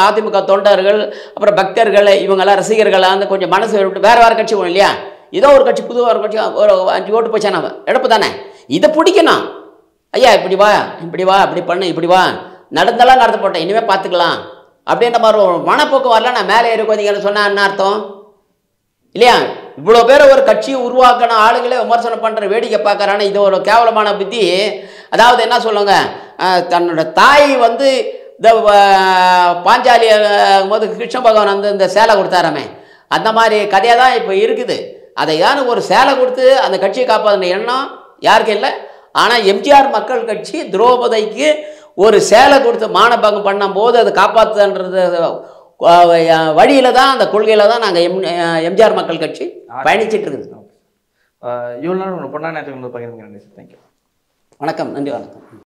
அதிமுக தொண்டர்கள் அப்புறம் பக்தர்கள் இவங்கெல்லாம் ரசிகர்கள் கொஞ்சம் மனசு விட்டு வேறு வேறு கட்சி போகணும் இல்லையா? ஏதோ ஒரு கட்சி புது ஒரு கட்சி ஒரு 5 ஓட்டு போச்சா நம்ம எடுப்பு தானே. இதை பிடிக்கணும். ஐயா இப்படி வா இப்படி பண்ணு, இப்படி வா, நடந்தெல்லாம் நடத்த போட்டேன், இனிமேல் பார்த்துக்கலாம் அப்படின்ற மாதிரி ஒரு மனப்போக்கு வரல. நான் மேலே இருக்கீங்கன்னு சொன்னால் என்ன அர்த்தம் இல்லையா? இவ்வளோ பேர் ஒரு கட்சியை உருவாக்கின ஆளுங்களே விமர்சனம் பண்ணுற வேடிக்கை பார்க்குறான்னு இது ஒரு கேவலமான புத்தி. அதாவது என்ன சொல்லுங்க, தன்னோட தாய் இந்த பாஞ்சாலி போது கிருஷ்ண பகவான் இந்த சேலை கொடுத்தாராமே, அந்த மாதிரி கதையாக தான் இப்போ இருக்குது. அதை ஒரு சேலை கொடுத்து அந்த கட்சியை காப்பாற்றின எண்ணம் யாருக்கும் இல்லை. ஆனால் எம்ஜிஆர் மக்கள் கட்சி திரௌபதிக்கு ஒரு சேலை கொடுத்து மானபங்கம் பண்ணும்போது அதை காப்பாற்றுன்றது வழியில் தான், அந்த கொள்கையில் தான் நாங்கள் எம்ஜிஆர் மக்கள் கட்சி பயணிச்சிட்டு இருக்குது. இவ்வளோ நாள் உங்களை பொண்ணா நேரத்துக்கு பகிர்ந்து. தேங்க்யூ. வணக்கம். நன்றி. வணக்கம்.